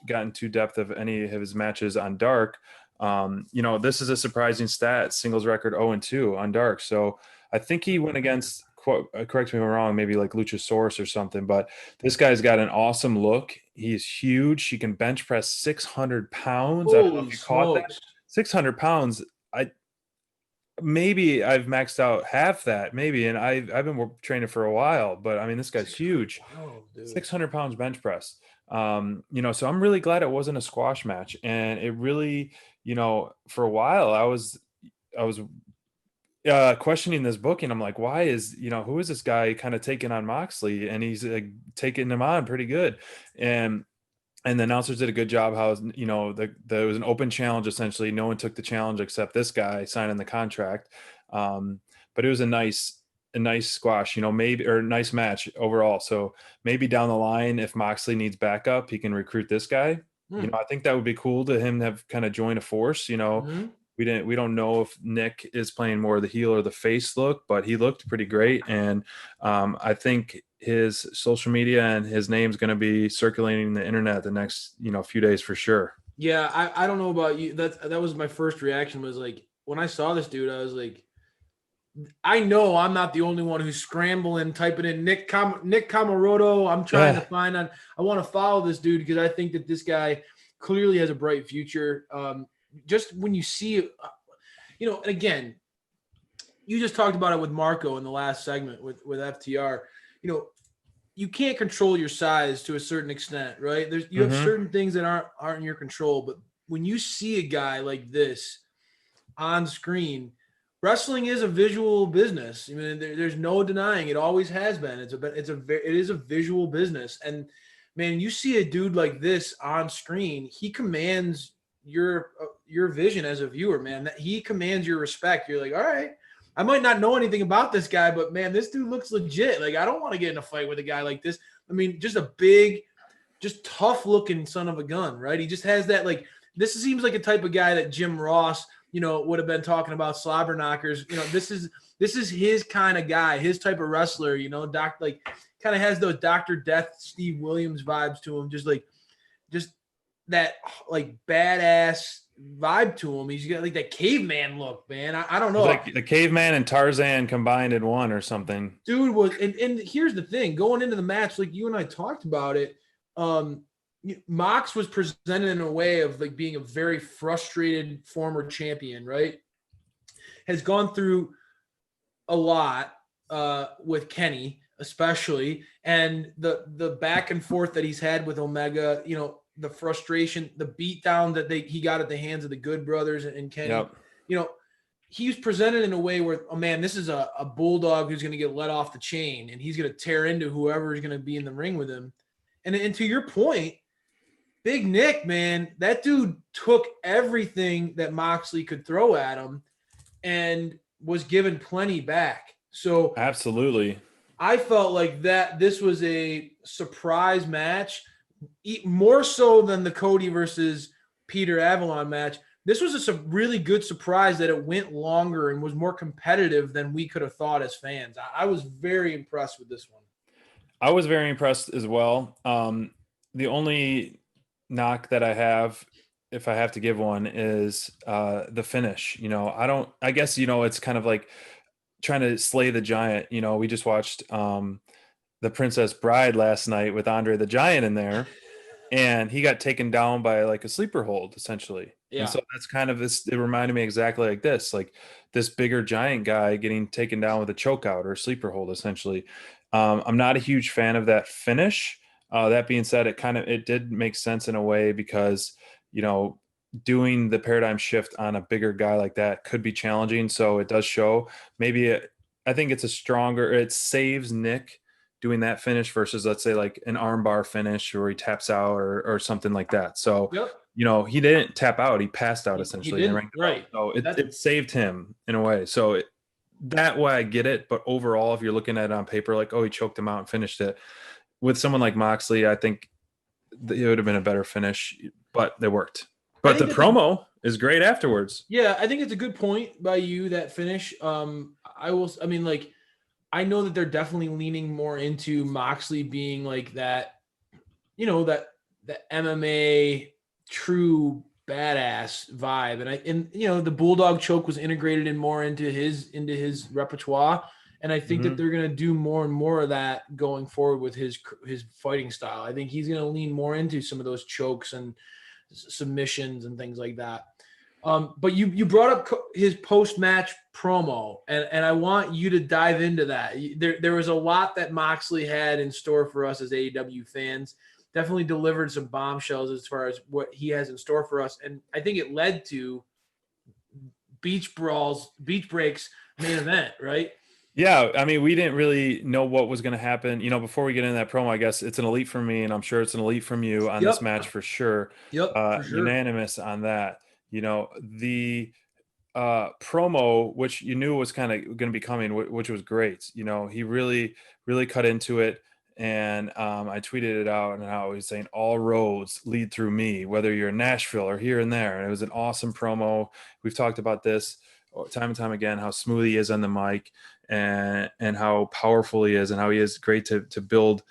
D: gotten too depth of any of his matches on Dark. This is a surprising stat, singles record 0-2 on Dark. So I think he went against, correct me if I'm wrong, maybe like Luchasaurus or something, but this guy's got an awesome look. He's huge. He can bench press 600 pounds.
C: Holy
D: I don't know if you caught that. 600 pounds. Maybe I've maxed out half that, maybe, and I've been training for a while, but I mean, this guy's huge. 600 pounds bench press. So I'm really glad it wasn't a squash match, and it really, for a while I was questioning this booking. I'm like, why is, who is this guy kind of taking on Moxley, and he's taking him on pretty good, and the announcers did a good job. How, there was an open challenge, essentially. No one took the challenge except this guy signing the contract. But it was a nice squash, maybe, or nice match overall. So maybe down the line, if Moxley needs backup, he can recruit this guy. I think that would be cool to him to have kind of joined a force. We don't know if Nick is playing more of the heel or the face look, but he looked pretty great. And I think his social media and his name's going to be circulating the internet the next, few days for sure.
C: Yeah. I don't know about you. That was my first reaction, was like, when I saw this dude, I was like, I know I'm not the only one who's scrambling, typing in Nick Comorato. I'm trying to find I want to follow this dude because I think that this guy clearly has a bright future. Just when you see, and again, you just talked about it with Marco in the last segment with FTR. You can't control your size to a certain extent, right? You have certain things that aren't in your control, but when you see a guy like this on screen, wrestling is a visual business. I mean, there's no denying it. Always has been. It is a visual business. And man, you see a dude like this on screen, he commands your vision as a viewer, man. That he commands your respect. You're like, all right, I might not know anything about this guy, but man, this dude looks legit. Like, I don't want to get in a fight with a guy like this. I mean, just a big, just tough looking son of a gun, right? He just has that, like, this seems like a type of guy that Jim Ross, would have been talking about slobber knockers. This is his kind of guy, his type of wrestler, kind of has those Dr. Death, Steve Williams vibes to him. Just that like badass vibe to him. He's got like that caveman look, man. I don't know.
D: He's like the caveman and Tarzan combined in one or something.
C: Dude was, and here's the thing, going into the match, like you and I talked about it, Mox was presented in a way of like being a very frustrated former champion, right? Has gone through a lot with Kenny, especially, and the back and forth that he's had with Omega, the frustration, the beatdown that he got at the hands of the Good Brothers and Kenny. Yep. He was presented in a way where, oh man, this is a bulldog who's going to get let off the chain, and he's going to tear into whoever is going to be in the ring with him. And to your point, Big Nick, man, that dude took everything that Moxley could throw at him and was given plenty back. So
D: absolutely,
C: I felt like that this was a surprise match, more so than the Cody versus Peter Avalon match. This was a really good surprise that it went longer and was more competitive than we could have thought as fans. I was very impressed with this one.
D: I was very impressed as well. The only knock that I have, if I have to give one, is the finish. I guess it's kind of like trying to slay the giant. We just watched The Princess Bride last night with Andre the Giant in there, and he got taken down by like a sleeper hold essentially. Yeah. And so that's kind of this. It reminded me exactly like this bigger giant guy getting taken down with a choke out or a sleeper hold essentially. I'm not a huge fan of that finish. That being said, it did make sense in a way because, doing the paradigm shift on a bigger guy like that could be challenging. So it does show I think it saves Nick doing that finish versus, let's say, like an armbar finish where he taps out or something like that. So,
C: yep.
D: He didn't tap out. He passed out essentially.
C: Right.
D: So it saved him in a way. So that way I get it. But overall, if you're looking at it on paper, like, oh, he choked him out and finished it. With someone like Moxley, I think it would have been a better finish, but they worked. But the promo is great afterwards.
C: Yeah, I think it's a good point by you, that finish. I know that they're definitely leaning more into Moxley being like that, that MMA true badass vibe. And the Bulldog choke was integrated in more into his repertoire. And I think that they're going to do more and more of that going forward with his fighting style. I think he's going to lean more into some of those chokes and submissions and things like that. But you brought up his post-match promo, and I want you to dive into that. There was a lot that Moxley had in store for us as AEW fans. Definitely delivered some bombshells as far as what he has in store for us. And I think it led to Beach Breaks main event, right?
D: Yeah, I mean, we didn't really know what was going to happen. Before we get into that promo, I guess it's an elite from me, and I'm sure it's an elite from you on this match for sure.
C: Yep, for sure.
D: Unanimous on that. The promo, which you knew was kind of going to be coming, which was great. He really, really cut into it. And I tweeted it out, and how he's saying all roads lead through me, whether you're in Nashville or here and there. And it was an awesome promo. We've talked about this time and time again, how smooth he is on the mic and how powerful he is and how he is great to build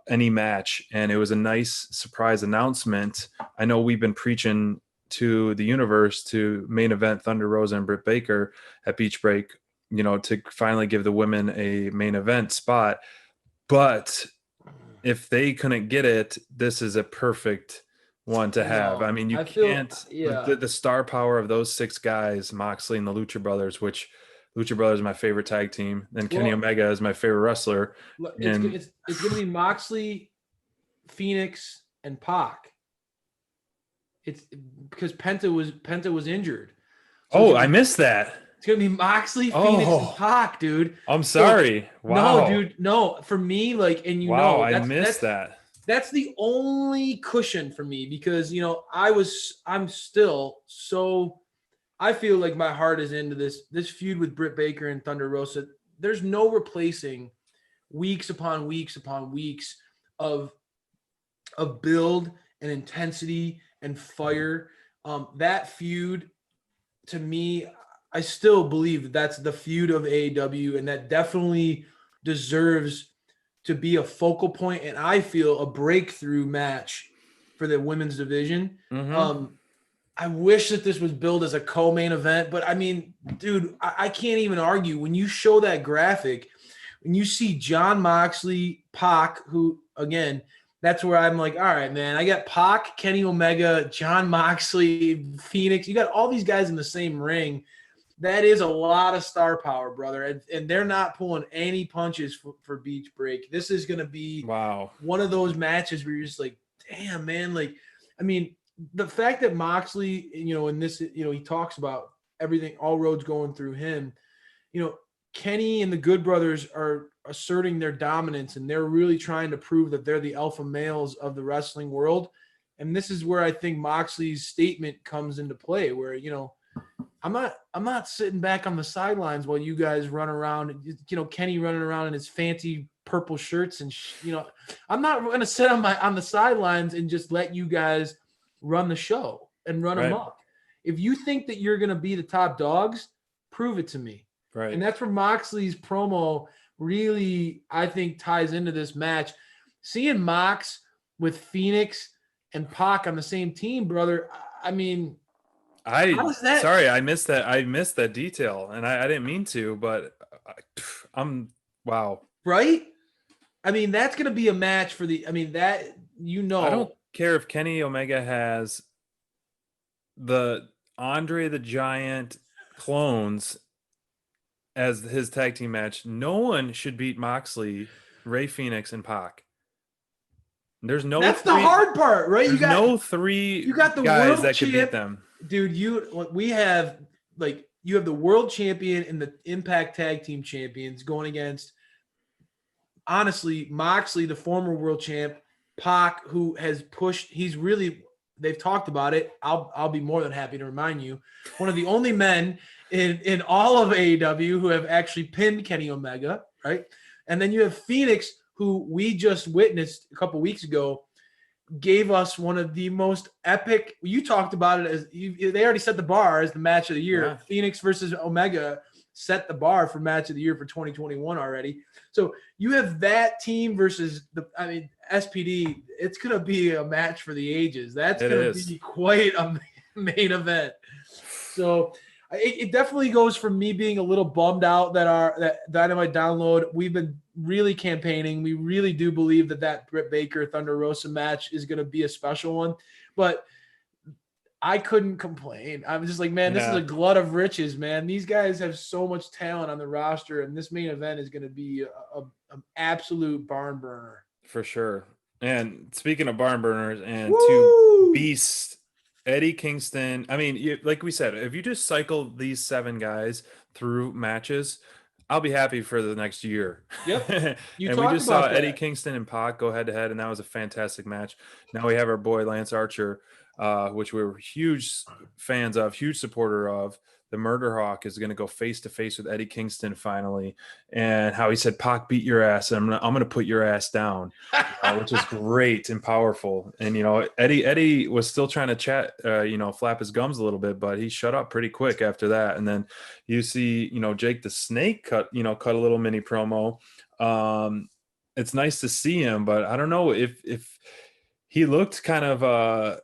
D: any match. And it was a nice surprise announcement. I know we've been preaching to the universe to main event Thunder Rosa and Britt Baker at Beach Break, to finally give the women a main event spot. But if they couldn't get it, this is a perfect one to have. I mean, the star power of those six guys, Moxley and the Lucha Brothers, which Lucha Brothers is my favorite tag team. Then Kenny Omega is my favorite wrestler.
C: It's going to be Moxley, Phoenix, and Pac. It's because Penta was injured.
D: So I missed that.
C: It's gonna be Moxley, Phoenix, and Pac, dude.
D: I'm sorry. Wow.
C: No, dude, no. For me, like, and
D: I missed that.
C: That's the only cushion for me because I'm still so. I feel like my heart is into this feud with Britt Baker and Thunder Rosa. There's no replacing weeks upon weeks upon weeks of build and intensity and fire. That feud, to me, I still believe that that's the feud of AEW, and that definitely deserves to be a focal point, and I feel a breakthrough match for the women's division. I wish that this was billed as a co-main event, but I mean, dude, I can't even argue. When you show that graphic, when you see John Moxley, Pac, who, again, that's where I'm like, all right, man, I got Pac, Kenny Omega, John Moxley, Phoenix. You got all these guys in the same ring. That is a lot of star power, brother. And they're not pulling any punches for Beach Break. This is going to be one of those matches where you're just like, damn, man. Like, I mean, the fact that Moxley, in this, he talks about everything, all roads going through him. Kenny and the Good Brothers are asserting their dominance, and they're really trying to prove that they're the alpha males of the wrestling world. And this is where I think Moxley's statement comes into play, where, I'm not sitting back on the sidelines while you guys run around, Kenny running around in his fancy purple shirts and I'm not going to sit on the sidelines and just let you guys run the show and run amok. If you think that you're going to be the top dogs, prove it to me.
D: Right.
C: And that's where Moxley's promo really, I think, ties into this match. Seeing Mox with Phoenix and Pac on the same team, brother, I mean,
D: sorry, I missed that. I missed that detail, and I didn't mean to, but I'm wow.
C: Right? I mean, that's going to be a match for I don't
D: care if Kenny Omega has the Andre the Giant clones as his tag team match. No one should beat Moxley, Ray Phoenix, and Pac. There's no.
C: That's the hard part, right?
D: You got three. You got the guys world that could beat them,
C: dude. You have the world champion and the Impact Tag Team champions going against, honestly, Moxley, the former world champ, Pac, who has pushed. They've talked about it. I'll be more than happy to remind you, one of the only men in all of AEW who have actually pinned Kenny Omega, right? And then you have Phoenix, who we just witnessed a couple weeks ago, gave us one of the most epic. You talked about it as they already set the bar as the match of the year. Yeah. Phoenix versus Omega set the bar for match of the year for 2021 already. So you have that team versus SPD. It's going to be a match for the ages. That's going to be quite a main event. So it definitely goes from me being a little bummed out that Dynamite download. We've been really campaigning. We really do believe that Britt Baker Thunder Rosa match is going to be a special one, but I couldn't complain. I was just like, man, this is a glut of riches, man. These guys have so much talent on the roster, and this main event is going to be an absolute barn burner.
D: For sure. And speaking of barn burners and two beasts, Eddie Kingston. I mean, like we said, if you just cycle these 7 guys through matches, I'll be happy for the next year.
C: Yep.
D: And we just saw Eddie Kingston and Pac go head to head, and that was a fantastic match. Now we have our boy Lance Archer, which we were huge fans of, huge supporter of. The Murder Hawk is going to go face to face with Eddie Kingston finally, and how he said, "Pac, beat your ass, and I'm going to put your ass down," which is great and powerful. And Eddie was still trying to chat, flap his gums a little bit, but he shut up pretty quick after that. And then you see, Jake the Snake cut a little mini promo. It's nice to see him, but I don't know if he looked kind of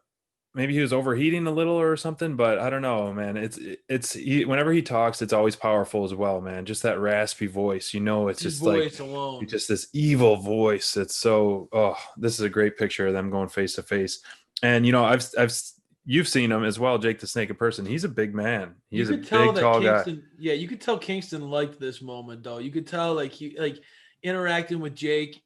D: maybe he was overheating a little or something, but I don't know, man. Whenever he talks, it's always powerful as well, man. Just that raspy voice, it's just like alone. Just this evil voice. It's so, this is a great picture of them going face to face. And, you've seen him as well, Jake the Snake in person. He's a big man. He's a big, tall guy.
C: Yeah. You could tell Kingston liked this moment though. You could tell interacting with Jake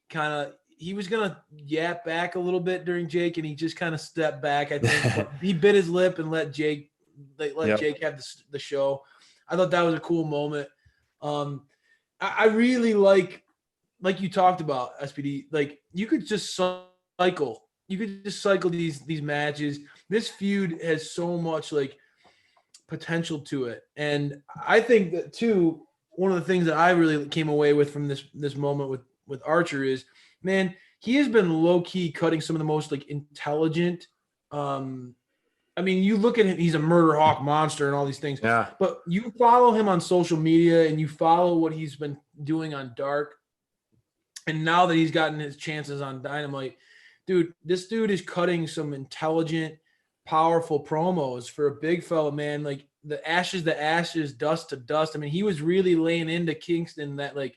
C: he was going to yap back a little bit during Jake, and he just kind of stepped back. I think he bit his lip and let Jake Jake have the show. I thought that was a cool moment. I really like you talked about, SPD, like you could just cycle. You could just cycle these matches. This feud has so much like potential to it. And I think that too, one of the things that I really came away with from this moment with Archer is, man, he has been low key cutting some of the most like intelligent. I mean, you look at him, he's a murder hawk monster and all these things.
D: Yeah.
C: But you follow him on social media and you follow what he's been doing on Dark. And now that he's gotten his chances on Dynamite, dude, this dude is cutting some intelligent, powerful promos for a big fella, man. Like the ashes to ashes, dust to dust. I mean, he was really laying into Kingston that like,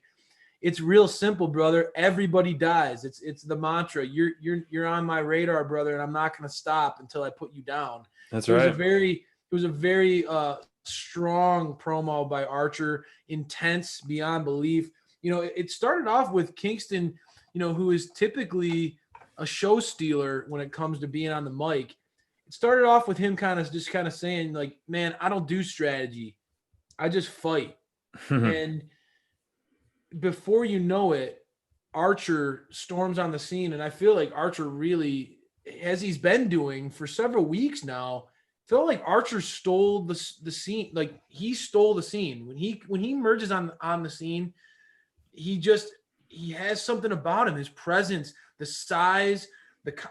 C: it's real simple, brother. Everybody dies. It's the mantra. You're on my radar, brother, and I'm not going to stop until I put you down.
D: That's right.
C: It was a very strong promo by Archer, intense beyond belief. You know, it started off with Kingston, you know, who is typically a show stealer when it comes to being on the mic. It started off with him kind of saying like, man, I don't do strategy. I just fight. And before you know it, Archer storms on the scene. And I feel like Archer really, as he's been doing for several weeks now, felt like Archer stole the scene. Like he stole the scene when he emerges on the scene. He has something about him, his presence, the size,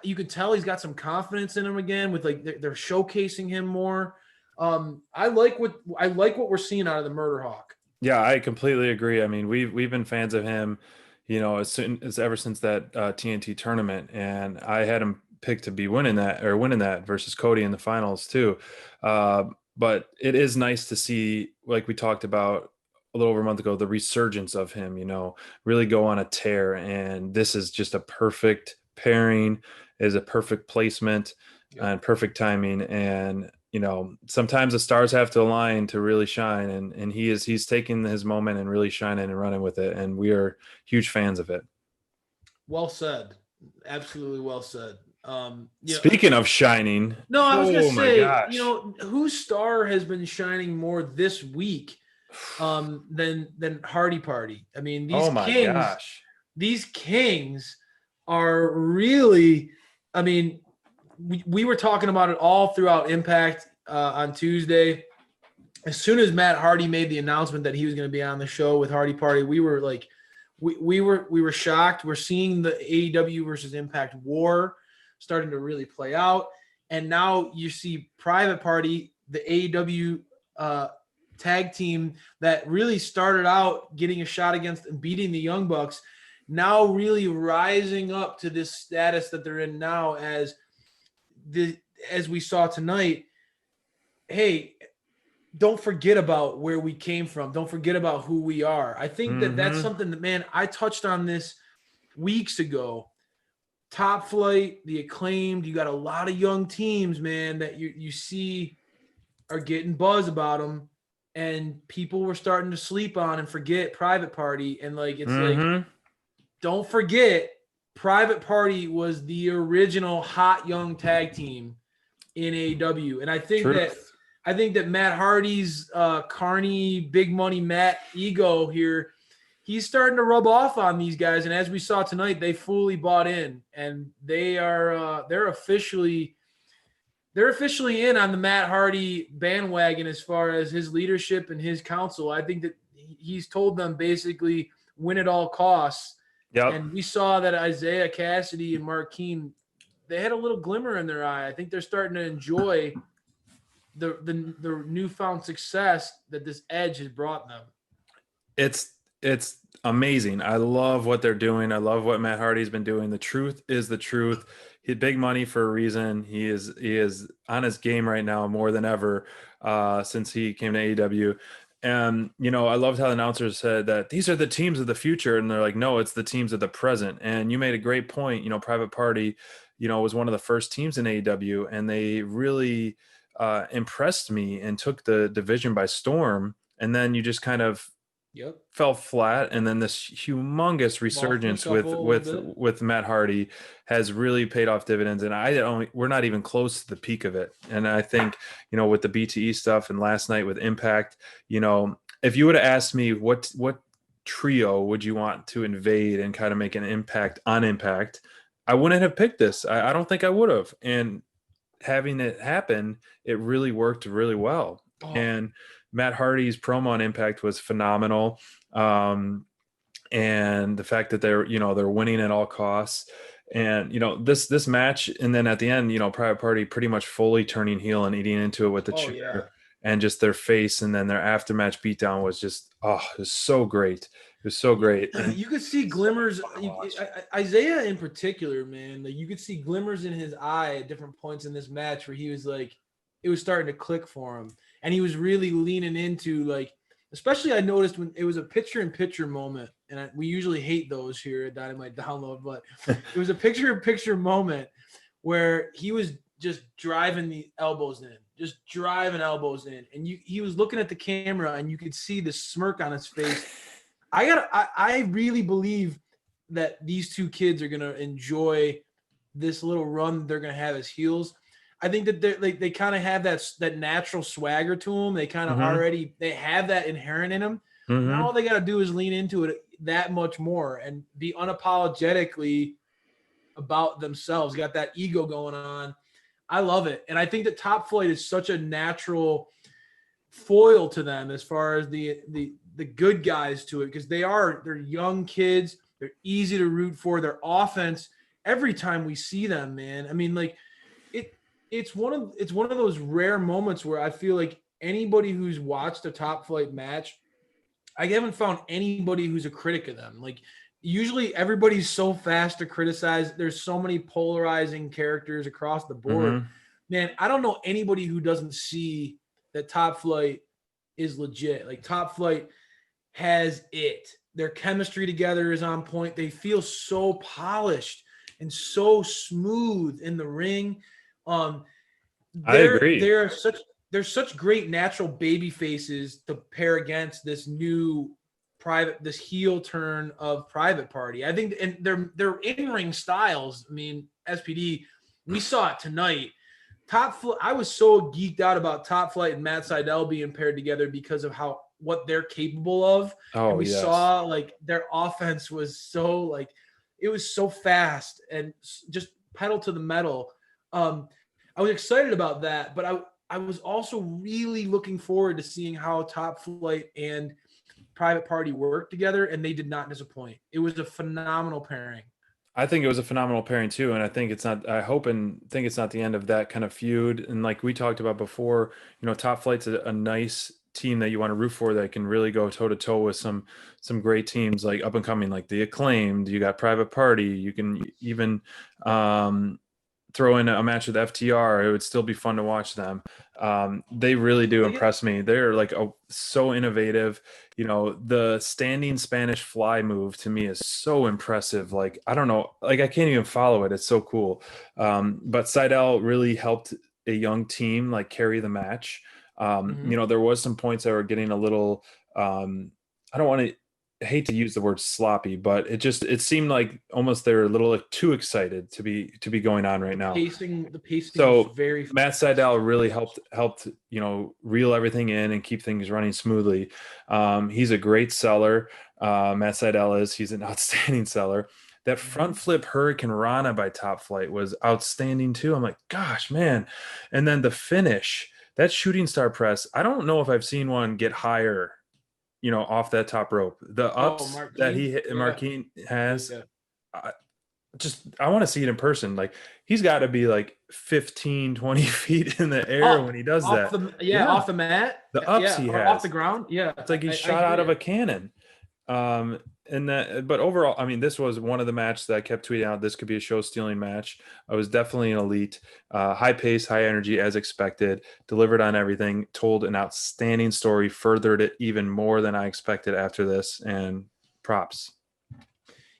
C: you could tell he's got some confidence in him again with like they're showcasing him more. I like what we're seeing out of the Murder Hawk.
D: Yeah, I completely agree. I mean, we've been fans of him, you know, ever since that TNT tournament, and I had him picked to be winning that versus Cody in the finals too. But it is nice to see, like we talked about a little over a month ago, the resurgence of him, you know, really go on a tear. And this is just a perfect pairing, is a perfect placement and perfect timing. And, you know, sometimes the stars have to align to really shine. And he's taking his moment and really shining and running with it. And we are huge fans of it.
C: Well said. Absolutely well said.
D: Speaking of shining.
C: No, I was going to say, you know, whose star has been shining more this week than Hardy Party? I mean, these kings are really, I mean, we were talking about it all throughout Impact on Tuesday. As soon as Matt Hardy made the announcement that he was going to be on the show with Hardy Party, we were like, we were shocked. We're seeing the AEW versus Impact war starting to really play out. And now you see Private Party, the AEW tag team that really started out getting a shot against and beating the Young Bucks, now really rising up to this status that they're in now as we saw tonight. Hey, don't forget about where we came from. Don't forget about who we are. I think that's something that, man, I touched on this weeks ago. Top Flight, the Acclaimed, you got a lot of young teams, man, that you see are getting buzz about them, and people were starting to sleep on and forget Private Party. And like, it's like, don't forget, Private Party was the original hot young tag team in AEW. And I think that Matt Hardy's carny, big money Matt ego here, he's starting to rub off on these guys. And as we saw tonight, they fully bought in, and they're officially in on the Matt Hardy bandwagon as far as his leadership and his counsel. I think that he's told them basically win at all costs. Yep. And we saw that Isaiah Cassidy and Mark Keane, they had a little glimmer in their eye. I think they're starting to enjoy the newfound success that this edge has brought them.
D: It's amazing. I love what they're doing. I love what Matt Hardy's been doing. The truth is the truth. He's big money for a reason. He is on his game right now more than ever since he came to AEW. And, you know, I loved how the announcers said that these are the teams of the future. And they're like, no, it's the teams of the present. And you made a great point. You know, Private Party, you know, was one of the first teams in AEW, and they really impressed me and took the division by storm. And then you just kind of
C: Yep.
D: fell flat, and then this humongous resurgence with Matt Hardy has really paid off dividends. And we're not even close to the peak of it. And I think, with the BTE stuff and last night with Impact, if you would have asked me what trio would you want to invade and kind of make an impact on Impact, I wouldn't have picked this. I don't think I would have. And having it happen, it really worked really well.
C: Oh.
D: And Matt Hardy's promo on Impact was phenomenal. And the fact that they're winning at all costs, and this match, and then at the end, Private Party pretty much fully turning heel and eating into it with the chair, and just their face, and then their aftermatch beatdown was just it was so great. It was so great. And
C: you could see glimmers. Isaiah in particular, man, like you could see glimmers in his eye at different points in this match where he was like, it was starting to click for him, and he was really leaning into, like, especially I noticed when it was a picture-in-picture moment, and we usually hate those here at Dynamite Download, but it was a picture-in-picture moment where he was just driving the elbows in, and he was looking at the camera, and you could see the smirk on his face. I really believe that these two kids are gonna enjoy this little run they're gonna have as heels. I think that they kind of have that natural swagger to them. They kind of already have that inherent in them. Now all they got to do is lean into it that much more and be unapologetically about themselves. Got that ego going on. I love it, and I think that Top Flight is such a natural foil to them as far as the good guys to it, because they're young kids. They're easy to root for. Their offense, every time we see them, man. I mean, like it's one of those rare moments where I feel like anybody who's watched a Top Flight match, I haven't found anybody who's a critic of them. Like, usually everybody's so fast to criticize. There's so many polarizing characters across the board. Man, I don't know anybody who doesn't see that Top Flight is legit. Like, Top Flight has it. Their chemistry together is on point. They feel so polished and so smooth in the ring. I
D: agree.
C: They're such great natural baby faces to pair against this heel turn of Private Party. I think, and their in-ring styles. I mean, SPD, we saw it tonight. I was so geeked out about Top Flight and Matt Sydal being paired together because of what they're capable of. And we saw, like, their offense was so, like, it was so fast and just pedal to the metal. I was excited about that, but I was also really looking forward to seeing how Top Flight and Private Party work together, and they did not disappoint. It was a phenomenal pairing.
D: I think it was a phenomenal pairing too, and I hope and think it's not the end of that kind of feud. And like we talked about before, Top Flight's a nice team that you want to root for, that can really go toe to toe with some great teams like up and coming, like the Acclaimed. You got Private Party. You can even throw in a match with FTR. It would still be fun to watch them. They really do impress me. They're like so innovative. The standing Spanish fly move to me is so impressive. Like, I don't know, like I can't even follow it. It's so cool. But Sydal really helped a young team like carry the match. There was some points that were getting a little, I hate to use the word sloppy, but it seemed like almost they were a little too excited to be going on right now.
C: The pacing
D: so
C: was very fast.
D: Matt Sydal really helped reel everything in and keep things running smoothly. He's a great seller. Matt Sydal he's an outstanding seller. That front flip Hurricane Rana by Top Flight was outstanding too. I'm like, gosh, man. And then the finish, that shooting star press, I don't know if I've seen one get higher off that top rope. The ups that Marquine has, I want to see it in person. Like, he's got to be like 15, 20 feet in the air when he does that.
C: Off the mat.
D: The ups he has.
C: Off the ground. Yeah.
D: It's like he's shot out of a cannon. But overall, I mean, this was one of the matches that I kept tweeting out. This could be a show-stealing match. I was definitely an elite, high pace, high energy, as expected. Delivered on everything. Told an outstanding story. Furthered it even more than I expected after this. And props.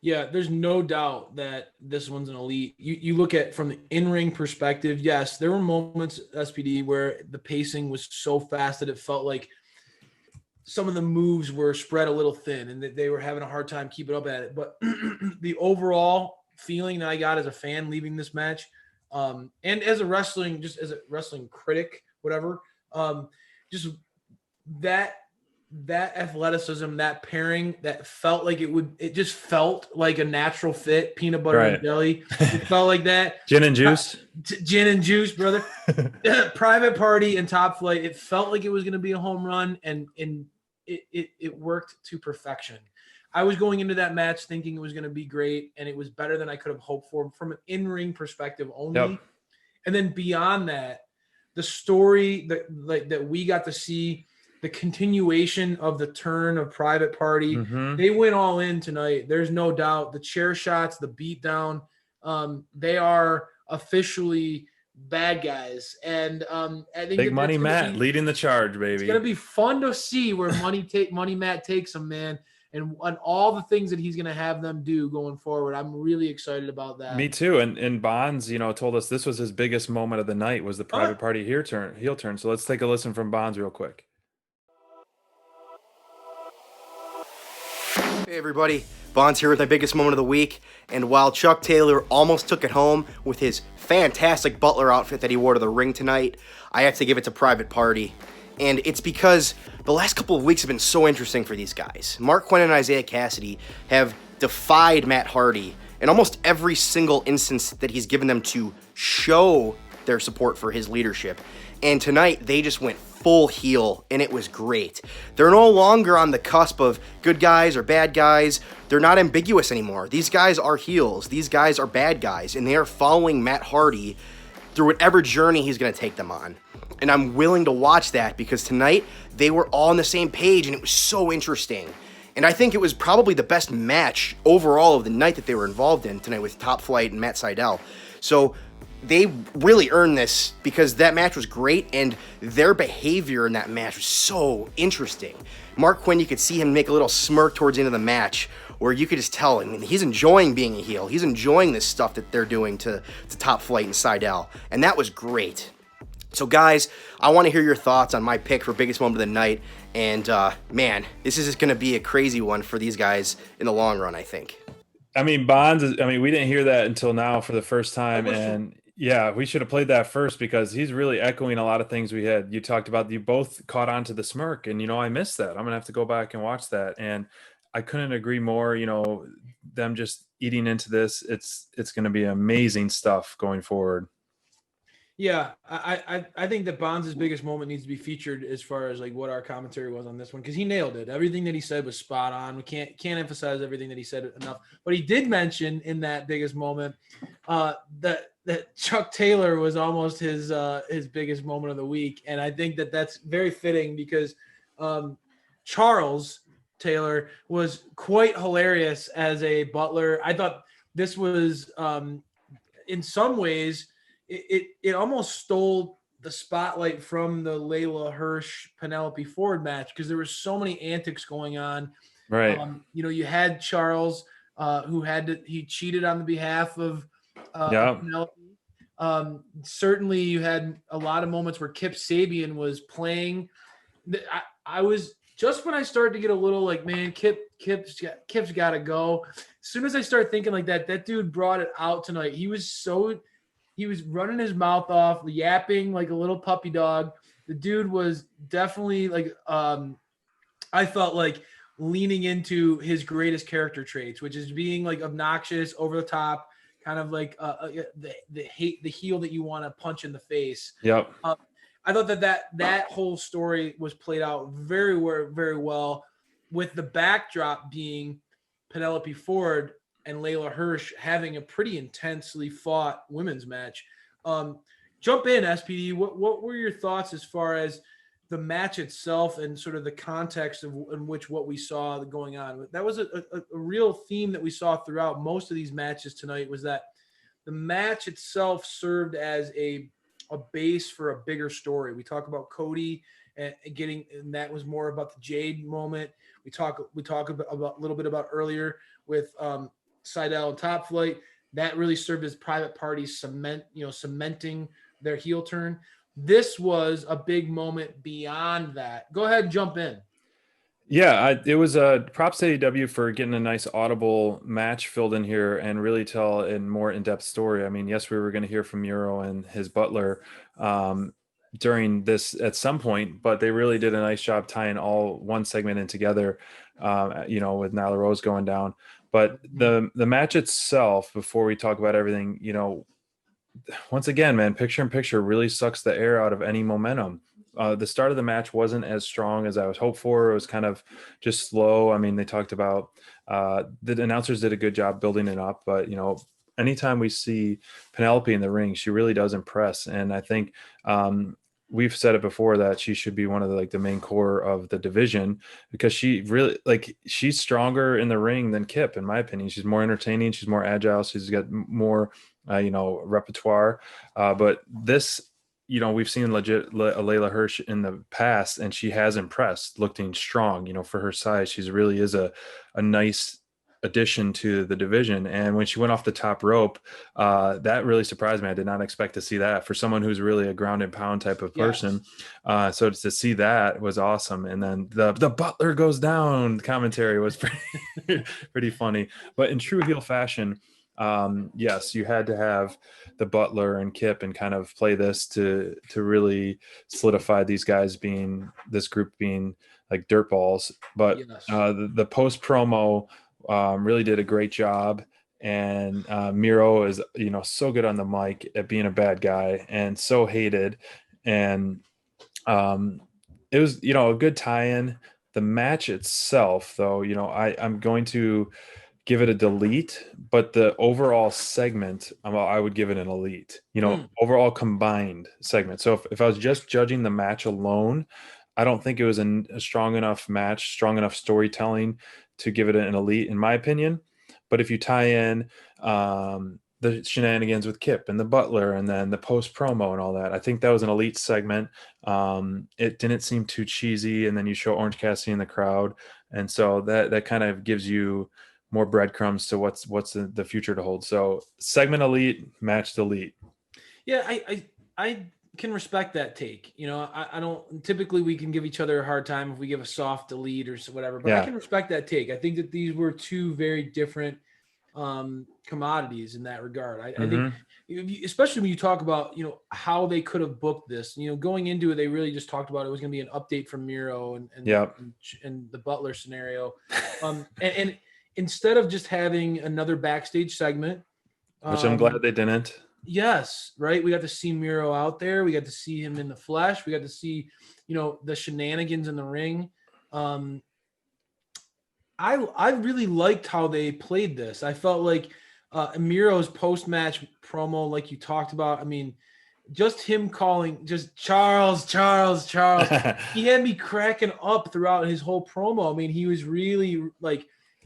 C: Yeah, there's no doubt that this one's an elite. You look at from the in-ring perspective. Yes, there were moments SPD where the pacing was so fast that it felt like some of the moves were spread a little thin and that they were having a hard time keeping up at it. But the overall feeling that I got as a fan leaving this match, and as a wrestling critic, whatever, just that athleticism, that pairing, that felt like it just felt like a natural fit. Peanut butter and jelly. It felt like that.
D: Gin and juice.
C: Gin and juice, brother. Private Party and Top Flight. It felt like it was going to be a home run, and it worked to perfection. I was going into that match thinking it was going to be great, and it was better than I could have hoped for from an in-ring perspective only.
D: Yep.
C: And then beyond that, the story that we got to see, the continuation of the turn of Private Party, they went all in tonight. There's no doubt. The chair shots, the beatdown, they are officially bad guys. And I think
D: Big Money Matt leading the charge, baby.
C: It's gonna be fun to see where Money Matt takes them, man, and on all the things that he's gonna have them do going forward. I'm really excited about that.
D: Me too. And Bonds, told us this was his biggest moment of the night was the Private Party heel turn. So let's take a listen from Bonds real quick.
A: Hey everybody, Bonds here with my biggest moment of the week, and while Chuck Taylor almost took it home with his fantastic Butler outfit that he wore to the ring tonight, I have to give it to Private Party. And it's because the last couple of weeks have been so interesting for these guys. Mark Quinn and Isaiah Cassidy have defied Matt Hardy in almost every single instance that he's given them to show their support for his leadership. And tonight, they just went full heel, and it was great. They're no longer on the cusp of good guys or bad guys. They're not ambiguous anymore. These guys are heels. These guys are bad guys, and they are following Matt Hardy through whatever journey he's going to take them on. And I'm willing to watch that because tonight, they were all on the same page, and it was so interesting. And I think it was probably the best match overall of the night that they were involved in tonight with Top Flight and Matt Sydal. So they really earned this because that match was great, and their behavior in that match was so interesting. Mark Quinn, you could see him make a little smirk towards the end of the match where you could just tell, he's enjoying being a heel. He's enjoying this stuff that they're doing to Top Flight and Sydal, and that was great. So guys, I want to hear your thoughts on my pick for biggest moment of the night, and man, this is just going to be a crazy one for these guys in the long run, I think.
D: Bonds, we didn't hear that until now for the first time, and yeah, we should have played that first because he's really echoing a lot of things we had. You talked about, you both caught on to the smirk, and, I missed that. I'm going to have to go back and watch that. And I couldn't agree more, them just eating into this. It's going to be amazing stuff going forward.
C: Yeah, I think that Bonds' biggest moment needs to be featured as far as like what our commentary was on this one, because he nailed it. Everything that he said was spot on. We can't emphasize everything that he said enough. But he did mention in that biggest moment that Chuck Taylor was almost his biggest moment of the week, and I think that that's very fitting because Charles Taylor was quite hilarious as a Butler. I thought this was in some ways. It almost stole the spotlight from the Leyla Hirsch Penelope Ford match because there were so many antics going on.
D: Right.
C: You had Charles he cheated on the behalf of Penelope. Certainly you had a lot of moments where Kip Sabian was playing. I was just when I started to get a little like, man, Kip's got to go. As soon as I started thinking like that dude brought it out tonight. He was running his mouth off, yapping like a little puppy dog. The dude was definitely like, I felt like leaning into his greatest character traits, which is being like obnoxious, over the top, kind of like the heel that you want to punch in the face.
D: Yep.
C: I thought that whole story was played out very, very well, with the backdrop being Penelope Ford and Leyla Hirsch having a pretty intensely fought women's match. Jump in, SPD. What were your thoughts as far as the match itself and sort of the context in which what we saw going on? That was a real theme that we saw throughout most of these matches tonight, was that the match itself served as a base for a bigger story. We talk about Cody and that was more about the Jade moment. We talk about a little bit about earlier with Sydal and Top Flight. That really served as Private Party cementing their heel turn. This was a big moment beyond that. Go ahead and jump in.
D: Yeah, it was props to AEW for getting a nice audible match filled in here and really tell a more in-depth story. I mean, yes, we were going to hear from Miro and his Butler um, during this at some point, but they really did a nice job tying all one segment in together. With Nyla Rose going down. But the match itself, before we talk about everything, once again, man, picture in picture really sucks the air out of any momentum. The start of the match wasn't as strong as I was hoped for. It was kind of just slow. I mean, they talked about the announcers did a good job building it up, but anytime we see Penelope in the ring, she really does impress. And I think we've said it before that she should be one of the main core of the division because she really she's stronger in the ring than Kip, in my opinion. She's more entertaining. She's more agile. She's got more repertoire. But this, we've seen legit Leyla Hirsch in the past, and she has impressed, looking strong. For her size, she's really is a nice addition to the division. And when she went off the top rope, that really surprised me. I did not expect to see that for someone who's really a ground and pound type of person. Yes. So to see that was awesome. And then the Butler goes down commentary was pretty funny, but in true heel fashion. Yes, you had to have the Butler and Kip and kind of play this to really solidify these guys this group being like dirt balls. But yes. The post promo really did a great job. And Miro is, so good on the mic at being a bad guy and so hated. And it was, a good tie-in. The match itself, though, I'm going to give it a delete, but the overall segment, I would give it an elite, overall combined segment. So if I was just judging the match alone, I don't think it was a strong enough match, strong enough storytelling to give it an elite, in my opinion. But if you tie in the shenanigans with Kip and the Butler and then the post promo and all that, I think that was an elite segment. It didn't seem too cheesy. And then you show Orange Cassidy in the crowd. And so that kind of gives you more breadcrumbs to what's the future to hold. So segment elite, match delete.
C: Yeah, I can respect that take. I don't typically we can give each other a hard time if we give a soft delete or whatever, but yeah. I can respect that take. I think that these were two very different commodities in that regard. I think, especially when you talk about, how they could have booked this, going into it, they really just talked about it was going to be an update from Miro and the Butler scenario. And instead of just having another backstage segment,
D: which I'm glad they didn't.
C: Yes, right. We got to see Miro out there. We got to see him in the flesh. We got to see, the shenanigans in the ring. I really liked how they played this. I felt like Miro's post-match promo, like you talked about. I mean, just him calling just Charles. He had me cracking up throughout his whole promo. I mean, he was really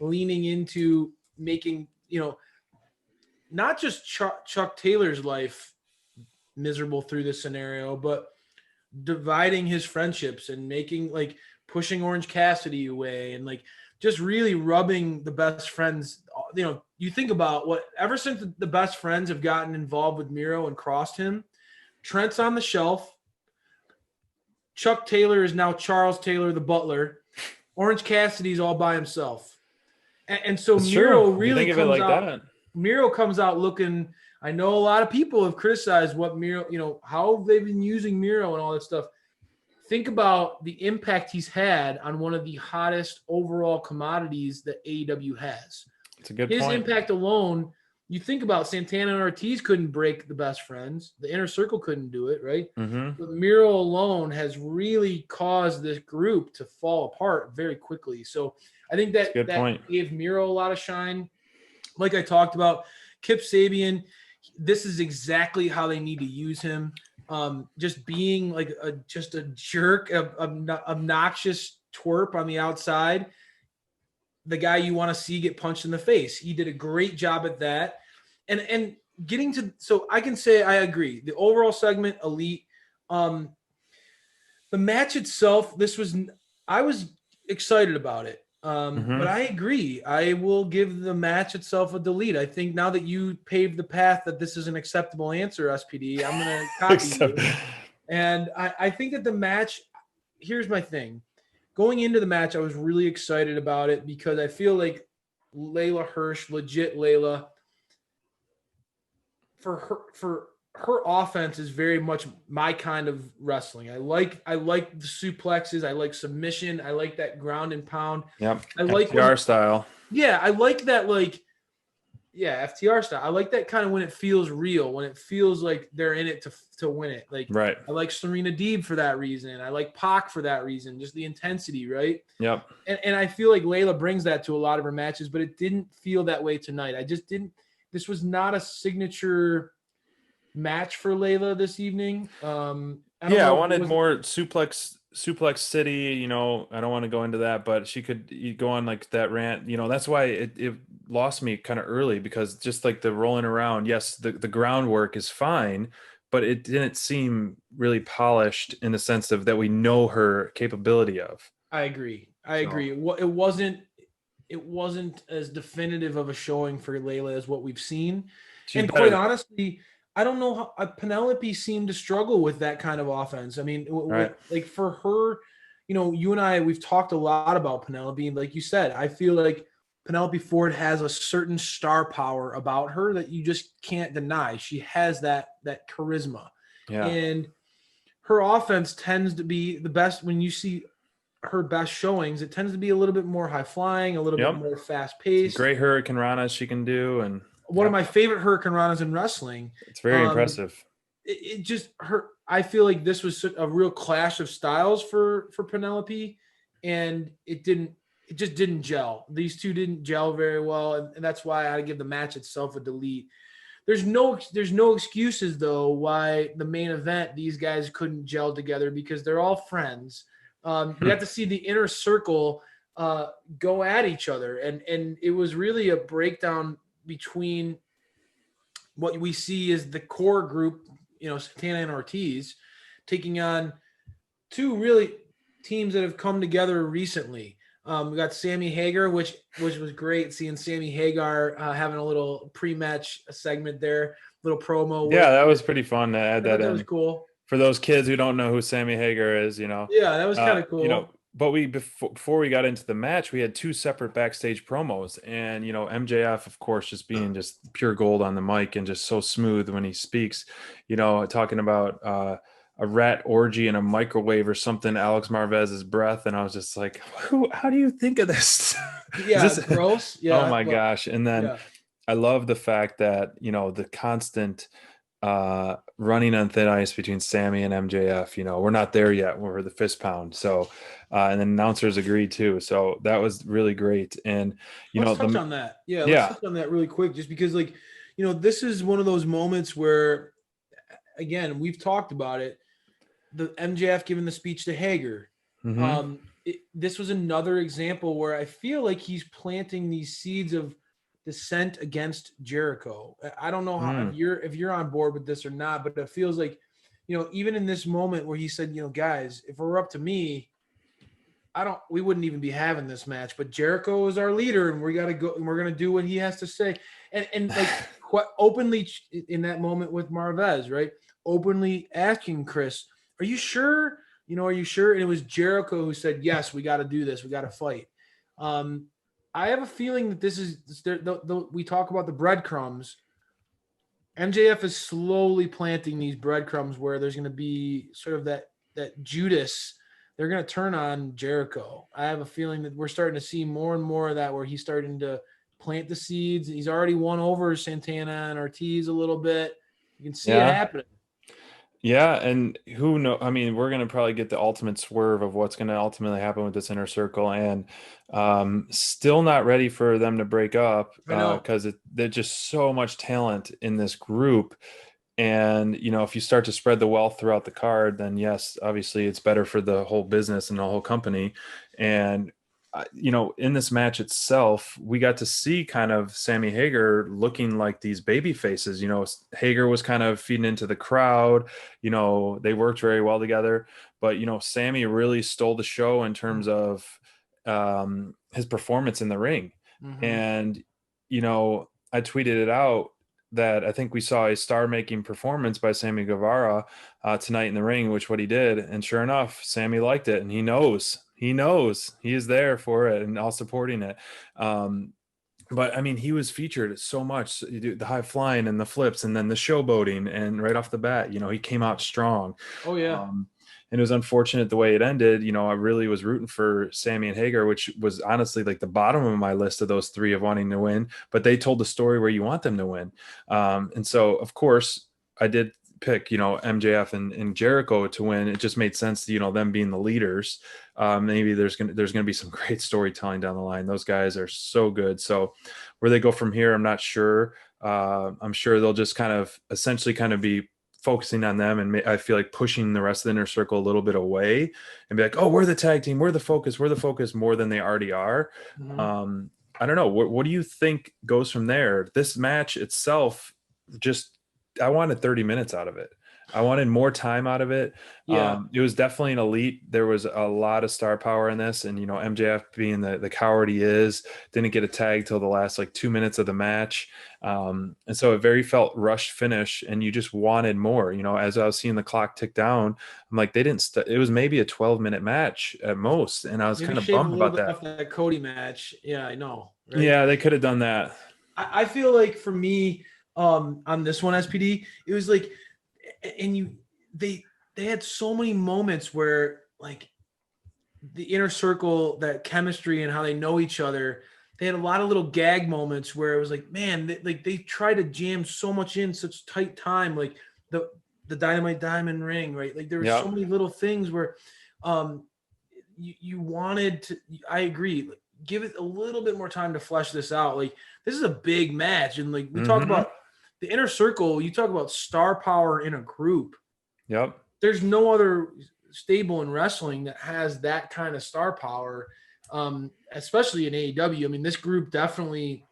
C: leaning into making, not just Chuck Taylor's life miserable through this scenario, but dividing his friendships and making pushing Orange Cassidy away and just really rubbing the best friends. You think about ever since the best friends have gotten involved with Miro and crossed him, Trent's on the shelf. Chuck Taylor is now Charles Taylor, the Butler. Orange Cassidy's all by himself. And so
D: it's
C: Miro
D: true.
C: really
D: think
C: comes
D: of it like
C: out.
D: That.
C: Miro comes out looking. I know a lot of people have criticized what Miro, how they've been using Miro and all that stuff. Think about the impact he's had on one of the hottest overall commodities that AEW has.
D: It's a good
C: His
D: point.
C: impact alone. You think about Santana and Ortiz couldn't break the best friends. The Inner Circle couldn't do it, right?
D: Mm-hmm.
C: But Miro alone has really caused this group to fall apart very quickly. So I think that gave Miro a lot of shine. Like I talked about, Kip Sabian, this is exactly how they need to use him. Just being just a jerk, obnoxious twerp on the outside. The guy you want to see get punched in the face. He did a great job at that. And getting to, so I can say I agree. The overall segment, elite. The match itself, I was excited about it. But I agree. I will give the match itself a delete. I think now that you paved the path that this is an acceptable answer, SPD, I'm going to copy you. And I think that the match, here's my thing. going into the match, I was really excited about it because I feel like Leyla Hirsch, legit Leyla, for her offense is very much my kind of wrestling. I like the suplexes. I like submission. I like that ground and pound.
D: Yep.
C: I like
D: FTR style.
C: Yeah, I like that. FTR style. I like that kind of when it feels real, when it feels like they're in it to win it. Like,
D: right.
C: I like Serena Deeb for that reason. I like Pac for that reason. Just the intensity, right?
D: Yep.
C: And I feel like Leyla brings that to a lot of her matches, but it didn't feel that way tonight. I just didn't. This was not a signature match for Leyla this evening.
D: I wanted more suplex city. I don't want to go into that, but she could go on like that rant. That's why it lost me kind of early, because just like the rolling around, yes, the groundwork is fine, but it didn't seem really polished in the sense of that we know her capability of.
C: I agree. It wasn't as definitive of a showing for Leyla as what we've seen. Quite honestly, I don't know how Penelope seemed to struggle with that kind of offense. I mean,
D: right.
C: like for her, you and I, we've talked a lot about Penelope. And like you said, I feel like Penelope Ford has a certain star power about her that you just can't deny. She has that charisma.
D: Yeah.
C: And her offense tends to be the best when you see her best showings. It tends to be a little bit more high flying, a little bit more fast paced.
D: Great Hurricane Ranas she can do, and
C: one of my favorite Hurricane Ranas in wrestling.
D: It's very impressive.
C: It just I feel like this was a real clash of styles for Penelope, and it just didn't gel. These two didn't gel very well, and that's why I give the match itself a delete. There's no excuses though why the main event these guys couldn't gel together, because they're all friends. You have to see the inner circle go at each other, and it was really a breakdown between what we see as the core group, Santana and Ortiz, taking on two really teams that have come together recently. We got Sammy Hagar, which was great, seeing Sammy Hagar having a little pre-match segment there, little promo.
D: Yeah, that was pretty fun to add that in.
C: That was cool.
D: For those kids who don't know who Sammy Hagar is,
C: Yeah, that was kind of cool.
D: But before we got into the match, we had two separate backstage promos, and MJF, of course, just being just pure gold on the mic and just so smooth when he speaks, talking about a rat orgy in a microwave or something, Alex Marvez's breath, and I was just like, how do you think of this?
C: Yeah, it's gross. Yeah.
D: Oh my gosh. And then I love the fact that the constant running on thin ice between Sammy and MJF. We're not there yet. We're the fist pound. So and the announcers agreed too. So that was really great. And
C: let's touch on that. Let's touch on that really quick, just because this is one of those moments where, again, we've talked about it. The MJF giving the speech to Hager.
D: Mm-hmm.
C: This was another example where I feel like he's planting these seeds of dissent against Jericho. I don't know how if you're on board with this or not, but it feels like, even in this moment where he said, guys, if it were up to me, we wouldn't even be having this match, but Jericho is our leader and we got to go and we're going to do what he has to say. And like quite openly in that moment with Marvez, right? Openly asking Chris, are you sure? Are you sure? And it was Jericho who said, yes, we got to do this. We got to fight. I have a feeling that this is we talk about the breadcrumbs. MJF is slowly planting these breadcrumbs where there's going to be sort of that Judas. They're going to turn on Jericho. I have a feeling that we're starting to see more and more of that, where he's starting to plant the seeds. He's already won over Santana and Ortiz a little bit. You can see it happening.
D: Yeah, and who knows? I mean, we're going to probably get the ultimate swerve of what's going to ultimately happen with this inner circle, and still not ready for them to break up because there's just so much talent in this group. And, if you start to spread the wealth throughout the card, then yes, obviously it's better for the whole business and the whole company. And in this match itself, we got to see kind of Sammy Hagar looking like these baby faces. Hagar was kind of feeding into the crowd. They worked very well together. But, Sammy really stole the show in terms of his performance in the ring. Mm-hmm. And, I tweeted it out that I think we saw a star-making performance by Sammy Guevara tonight in the ring, which what he did. And sure enough, Sammy liked it, and he knows He knows he is there for it and all supporting it. But I mean, he was featured so much. You do the high flying and the flips, and then the showboating, and right off the bat, he came out strong.
C: Oh yeah.
D: And it was unfortunate the way it ended. I really was rooting for Sammy and Hager, which was honestly like the bottom of my list of those three of wanting to win. But they told the story where you want them to win, and so of course I did pick MJF and Jericho to win. It just made sense to them being the leaders. Maybe there's gonna be some great storytelling down the line. Those guys are so good. So where they go from here, I'm not sure. I'm sure they'll just essentially be focusing on them, and I feel like pushing the rest of the inner circle a little bit away and be like, oh, we're the tag team, we're the focus more than they already are.
C: Mm-hmm.
D: I don't know. What do you think goes from there? This match itself, I wanted 30 minutes out of it. I wanted more time out of it.
C: Yeah.
D: It was definitely an elite. There was a lot of star power in this. And, MJF being the coward he is, didn't get a tag till the last 2 minutes of the match. And so it very felt rushed finish, and you just wanted more. As I was seeing the clock tick down, I'm like, they didn't, it was maybe a 12-minute match at most. And I was kind of bummed about that.
C: Off that Cody match. Yeah, I know. Right?
D: Yeah, they could have done that.
C: I feel like for me, on this one, SPD, it was like, and they had so many moments where the inner circle, that chemistry and how they know each other. They had a lot of little gag moments where it was like, man, they try to jam so much in such tight time, like the Dynamite Diamond Ring, right? Like there were so many little things where you wanted to. I agree. Give it a little bit more time to flesh this out. Like this is a big match, and we talk about the inner circle. You talk about star power in a group.
D: Yep.
C: There's no other stable in wrestling that has that kind of star power, especially in AEW. I mean, this group definitely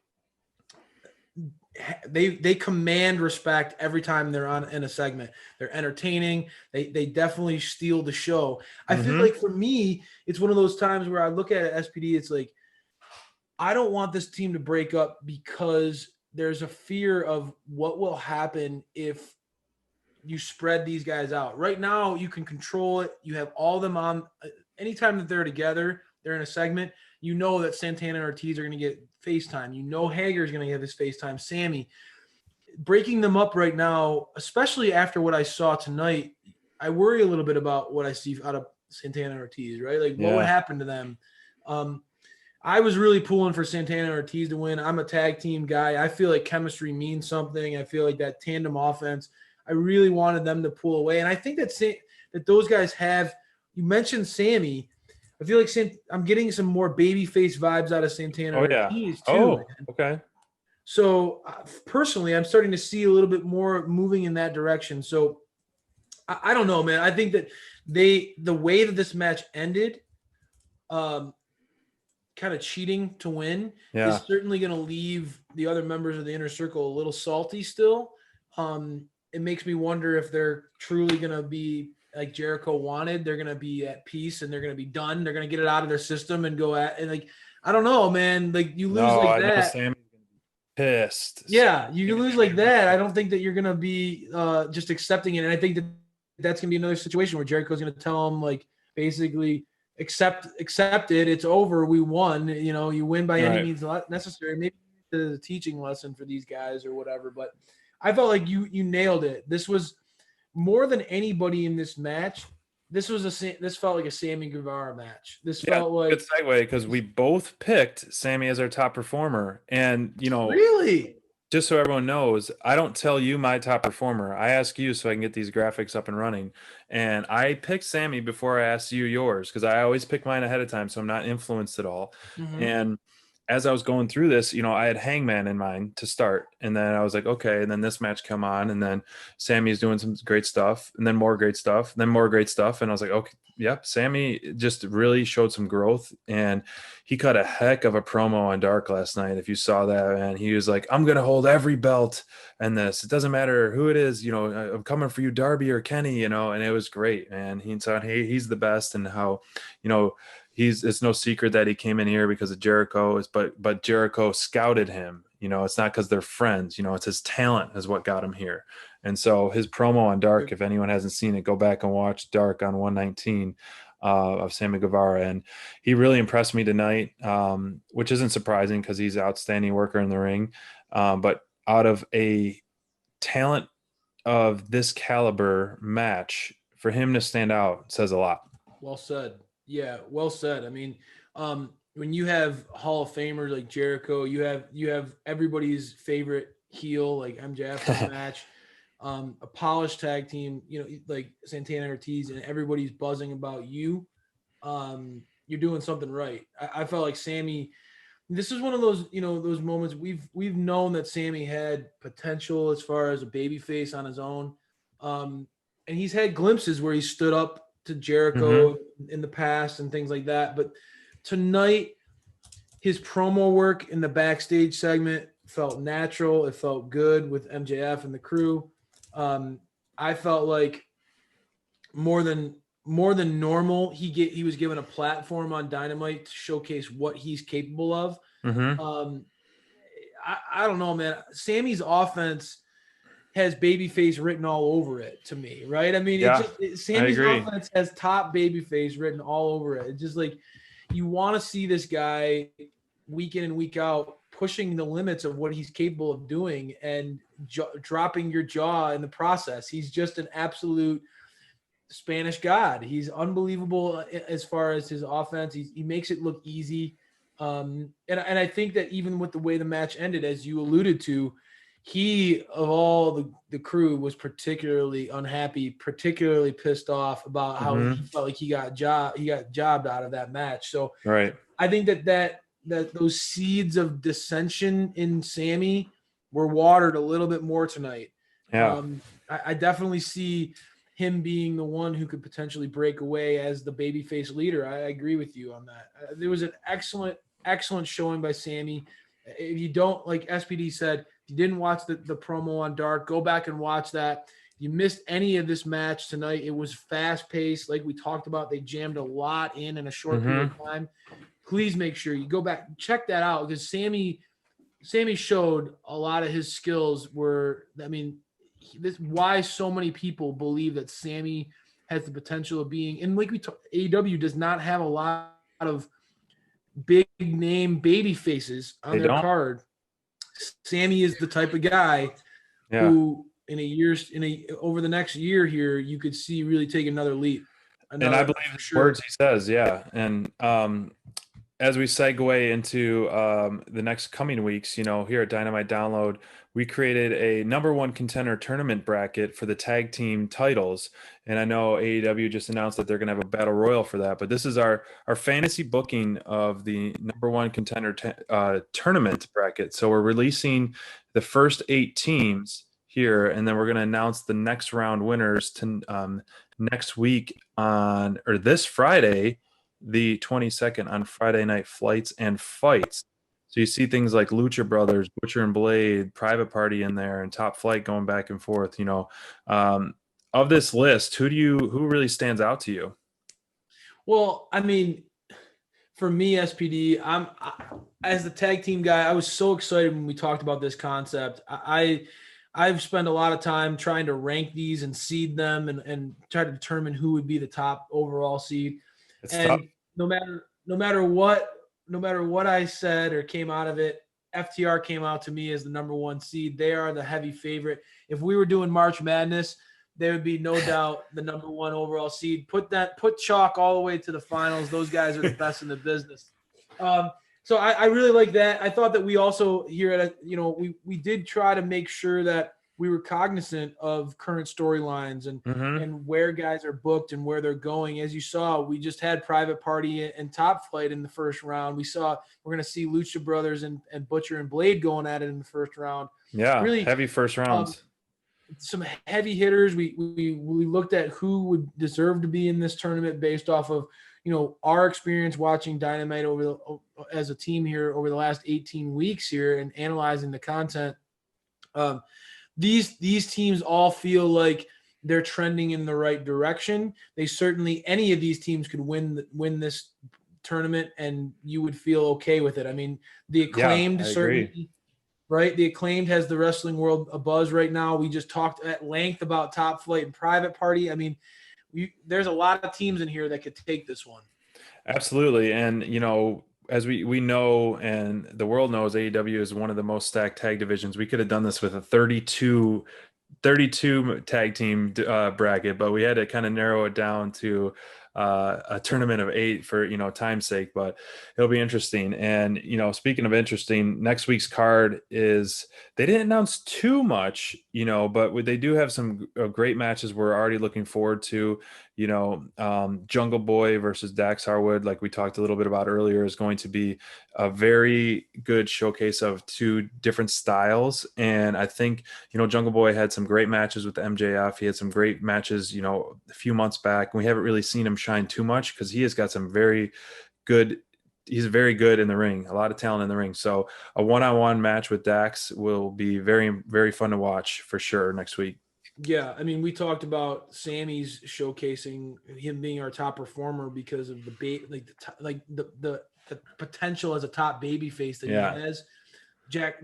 C: they command respect every time they're on in a segment. They're entertaining. They definitely steal the show. I feel like for me, it's one of those times where I look at SPD. It's like I don't want this team to break up because there's a fear of what will happen if you spread these guys out. Right now, you can control it. You have all of them on. Anytime that they're together, they're in a segment, you know that Santana and Ortiz are going to get FaceTime. You know Hager is going to get his FaceTime. Sammy. Breaking them up right now, especially after what I saw tonight, I worry a little bit about what I see out of Santana and Ortiz, right? Like, what would happen to them? I was really pulling for Santana and Ortiz to win. I'm a tag team guy. I feel like chemistry means something. I feel like that tandem offense, I really wanted them to pull away. And I think that those guys have – you mentioned Sammy. I feel like I'm getting some more babyface vibes out of Santana and Ortiz too.
D: Oh, okay.
C: So personally, I'm starting to see a little bit more moving in that direction. So I don't know, man. I think that the way that this match ended, kind of cheating to win, is certainly going to leave the other members of the inner circle a little salty still. It makes me wonder if they're truly going to be like Jericho wanted. They're going to be at peace and they're going to be done. They're going to get it out of their system and go at, and I don't know, man. Like you lose like that.
D: Sammy's gonna be pissed.
C: Yeah, you lose like that. I don't think that you're going to be just accepting it. And I think that that's going to be another situation where Jericho's going to tell them basically accept it. It's over. We won. You win by any means necessary. Maybe it's a teaching lesson for these guys or whatever. But I felt like you nailed it. This was more than anybody in this match. This felt like a Sammy Guevara match. This felt like
D: good segue because we both picked Sammy as our top performer, and
C: really.
D: Just so everyone knows, I don't tell you my top performer. I ask you so I can get these graphics up and running. And I picked Sammy before I asked you yours because I always pick mine ahead of time, so I'm not influenced at all. And as I was going through this, I had Hangman in mind to start. And then I was like, okay. And then this match come on. And then Sammy's doing some great stuff. And then more great stuff. And then more great stuff. And I was like, okay, yep. Sammy just really showed some growth. And he cut a heck of a promo on Dark last night. If you saw that, man, he was like, I'm going to hold every belt and this. It doesn't matter who it is. I'm coming for you, Darby or Kenny, and it was great. And he's the best, and how, it's no secret that he came in here because of Jericho, but Jericho scouted him. It's not because they're friends. It's his talent is what got him here. And so his promo on Dark, if anyone hasn't seen it, go back and watch Dark on 119. of Sammy Guevara, and he really impressed me tonight, which isn't surprising because he's an outstanding worker in the ring. But out of a talent of this caliber match, for him to stand out says a lot.
C: Well said. Yeah, well said. I mean, when you have Hall of Famers like Jericho, you have everybody's favorite heel like MJF in the match, a polished tag team, like Santana Ortiz, and everybody's buzzing about you. You're doing something right. I felt like Sammy. This is one of those, those moments we've known that Sammy had potential as far as a babyface on his own, and he's had glimpses where he stood up to Jericho in the past and things like that. But tonight, his promo work in the backstage segment felt natural. It felt good with MJF and the crew. I felt like more than normal, he was given a platform on Dynamite to showcase what he's capable of. I don't know, man. Sammy's offense has babyface written all over it to me, right? I mean, Sammy's offense has top babyface written all over it. It's just like you want to see this guy week in and week out pushing the limits of what he's capable of doing and dropping your jaw in the process. He's just an absolute Spanish god. He's unbelievable as far as his offense. He makes it look easy. And I think that even with the way the match ended, as you alluded to, he, of all the crew, was particularly unhappy, particularly pissed off about how he felt like he got jobbed out of that match. So
D: right.
C: I think that those seeds of dissension in Sammy were watered a little bit more tonight.
D: Yeah.
C: I definitely see him being the one who could potentially break away as the babyface leader. I agree with you on that. There was an excellent showing by Sammy. If you don't, like SPD said, if you didn't watch the promo on Dark, go back and watch that. If you missed any of this match tonight, it was fast paced. Like we talked about, they jammed a lot in a short period of time. Please make sure you go back and check that out, because Sammy showed a lot of his skills why so many people believe that Sammy has the potential of being, and like we talked, AEW does not have a lot of big name baby faces on their card. Sammy is the type of guy who over the next year here, you could see really take another leap.
D: And I believe the words he says. Yeah. And, as we segue into the next coming weeks, here at Dynamite Download, we created a number one contender tournament bracket for the tag team titles. And I know AEW just announced that they're going to have a battle royal for that. But this is our fantasy booking of the number one contender tournament bracket. So we're releasing the first 8 teams here, and then we're going to announce the next round winners to next week this Friday, the 22nd, on Friday Night Flights and Fights. So you see things like Lucha Brothers, Butcher and Blade, Private Party in there, and Top Flight going back and forth. Of this list, who really stands out to you?
C: Well, I mean, for me, SPD, as the tag team guy, I was so excited when we talked about this concept. I've spent a lot of time trying to rank these and seed them and try to determine who would be the top overall seed.
D: It's
C: and
D: tough.
C: no matter what I said or came out of it, FTR came out to me as the number one seed. They are the heavy favorite. If we were doing March Madness, they would be no doubt the number one overall seed. Put chalk all the way to the finals. Those guys are the best in the business. So I really like that. I thought that we also here at we did try to make sure that we were cognizant of current storylines and where guys are booked and where they're going. As you saw, we just had Private Party and Top Flight in the first round. We're going to see Lucha Brothers and Butcher and Blade going at it in the first round.
D: Yeah,
C: really
D: heavy first rounds.
C: Some heavy hitters. We looked at who would deserve to be in this tournament based off of our experience watching Dynamite as a team here over the last 18 weeks here and analyzing the content. These teams all feel like they're trending in the right direction. Any of these teams could win this tournament, and you would feel okay with it. I mean, the Acclaimed certainly, right? The Acclaimed has the wrestling world a buzz right now. We just talked at length about Top Flight and Private Party. I mean, there's a lot of teams in here that could take this one.
D: Absolutely. And, as we know, and the world knows, AEW is one of the most stacked tag divisions. We could have done this with a 32 tag team bracket, but we had to kind of narrow it down to a tournament of 8 for time's sake. But it'll be interesting. And speaking of interesting, next week's card is, they didn't announce too much, but they do have some great matches we're already looking forward to. Jungle Boy versus Dax Harwood, like we talked a little bit about earlier, is going to be a very good showcase of 2 different styles. And I think, Jungle Boy had some great matches with MJF. He had some great matches, a few months back. And we haven't really seen him shine too much because he has got some very good, he's very good in the ring, a lot of talent in the ring. So a one-on-one match with Dax will be very, very fun to watch for sure next week.
C: Yeah, I mean, we talked about Sammy's showcasing him being our top performer because of the potential as a top baby face that he has.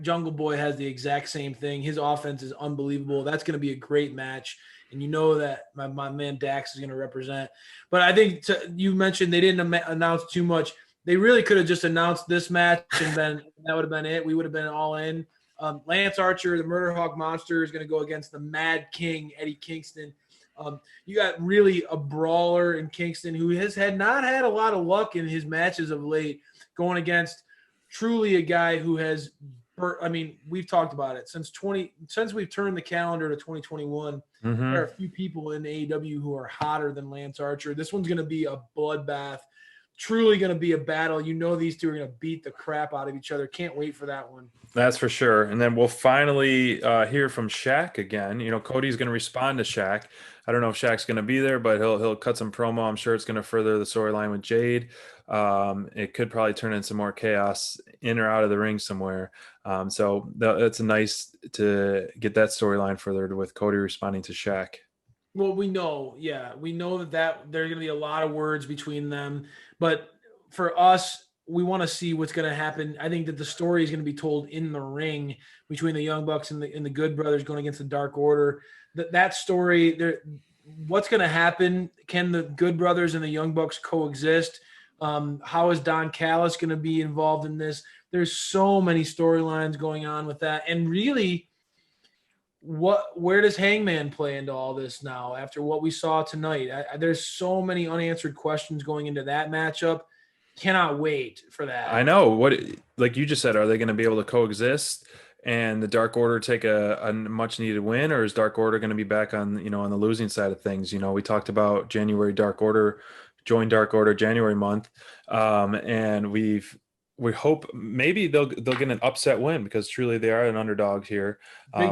C: Jungle Boy has the exact same thing. His offense is unbelievable. That's going to be a great match, and that my man Dax is going to represent. But I think you mentioned they didn't announce too much. They really could have just announced this match, and then that would have been it. We would have been all in. Lance Archer, the Murder Hawk Monster, is going to go against the Mad King, Eddie Kingston. You got really a brawler in Kingston who has not had a lot of luck in his matches of late, going against truly a guy who has we've talked about it since we've turned the calendar to 2021. There are a few people in AEW who are hotter than Lance Archer. This one's going to be a bloodbath. Truly going to be a battle. These two are going to beat the crap out of each other. Can't wait for that one.
D: That's for sure. And then we'll finally hear from Shaq again. Cody's going to respond to Shaq. I don't know if Shaq's going to be there, but he'll cut some promo. I'm sure it's going to further the storyline with Jade. It could probably turn into some more chaos in or out of the ring somewhere. So it's nice to get that storyline furthered with Cody responding to Shaq.
C: Well, we know that there are going to be a lot of words between them, but for us, we want to see what's going to happen. I think that the story is going to be told in the ring between the Young Bucks and the Good Brothers going against the Dark Order. That story, what's going to happen? Can the Good Brothers and the Young Bucks coexist? How is Don Callis going to be involved in this? There's so many storylines going on with that, and really, where does Hangman play into all this now after what we saw tonight? There's so many unanswered questions going into that matchup. Cannot wait for that.
D: I know. Like you just said, are they going to be able to coexist and the Dark Order take a much needed win, or is Dark Order going to be back on the losing side of things? We talked about January Dark Order, join Dark Order January month. And we hope maybe they'll get an upset win, because truly they are an underdog here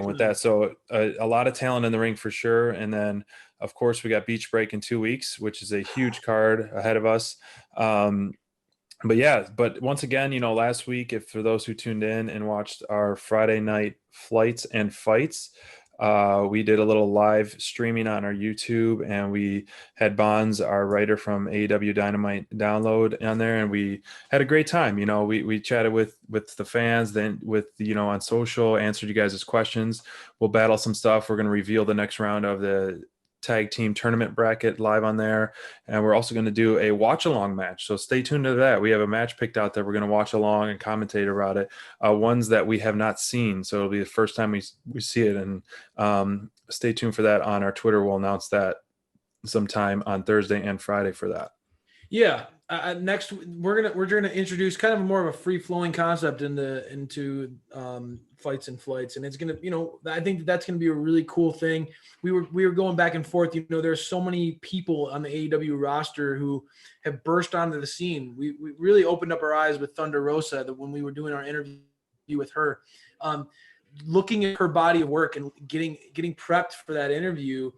D: with that. So a lot of talent in the ring for sure. And then of course we got Beach Break in 2 weeks, which is a huge card ahead of us. But once again, last week, if for those who tuned in and watched our Friday night flights and fights, we did a little live streaming on our YouTube, and we had Bonds, our writer from AEW Dynamite Download, on there, and we had a great time. We chatted with the fans, then with on social, answered you guys' questions. We'll battle some stuff. We're going to reveal the next round of the tag team tournament bracket live on there, and we're also going to do a watch along match, so stay tuned to that. We have a match picked out that we're going to watch along and commentate about it, ones that we have not seen, so it'll be the first time we see it. And stay tuned for that on our Twitter. We'll announce that sometime on Thursday and Friday for that.
C: Next we're gonna introduce kind of more of a free flowing concept into fights and flights, and it's gonna I think that's gonna be a really cool thing. We were going back and forth. There's so many people on the AEW roster who have burst onto the scene. We really opened up our eyes with Thunder Rosa when we were doing our interview with her, looking at her body of work and getting prepped for that interview.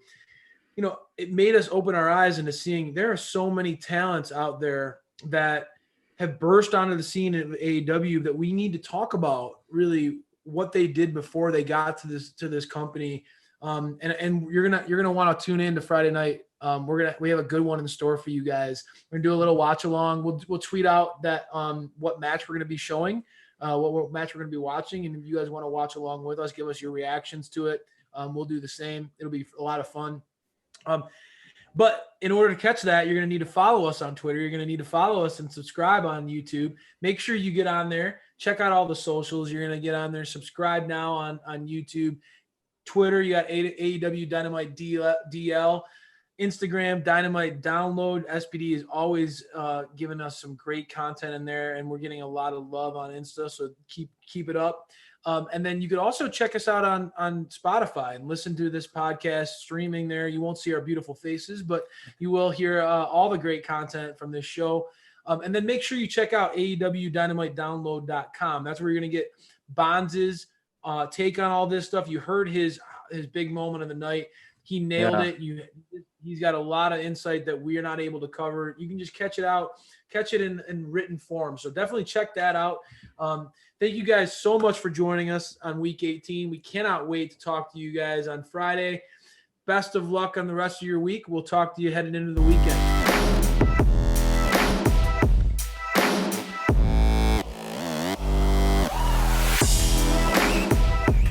C: It made us open our eyes into seeing there are so many talents out there that have burst onto the scene at AEW that we need to talk about really what they did before they got to this company. And you're gonna want to tune in to Friday night. We have a good one in store for you guys. We're gonna do a little watch along. We'll tweet out that what match we're gonna be showing, what match we're gonna be watching, and if you guys want to watch along with us, give us your reactions to it. We'll do the same. It'll be a lot of fun. But in order to catch that, you're going to need to follow us on Twitter. You're going to need to follow us and subscribe on YouTube. Make sure you get on there. Check out all the socials. You're going to get on there. Subscribe now on YouTube. Twitter, you got AEW Dynamite DL. Instagram, Dynamite Download. SPD is always giving us some great content in there, and we're getting a lot of love on Insta, so keep it up. And then you could also check us out on Spotify and listen to this podcast streaming there. You won't see our beautiful faces, but you will hear all the great content from this show. And then make sure you check out AEWDynamiteDownload.com. That's where you're going to get Bonds' take on all this stuff. You heard his big moment of the night. He nailed it. He's got a lot of insight that we are not able to cover. You can just catch it in written form. So definitely check that out. Thank you guys so much for joining us on week 18. We cannot wait to talk to you guys on Friday. Best of luck on the rest of your week. We'll talk to you heading into the weekend.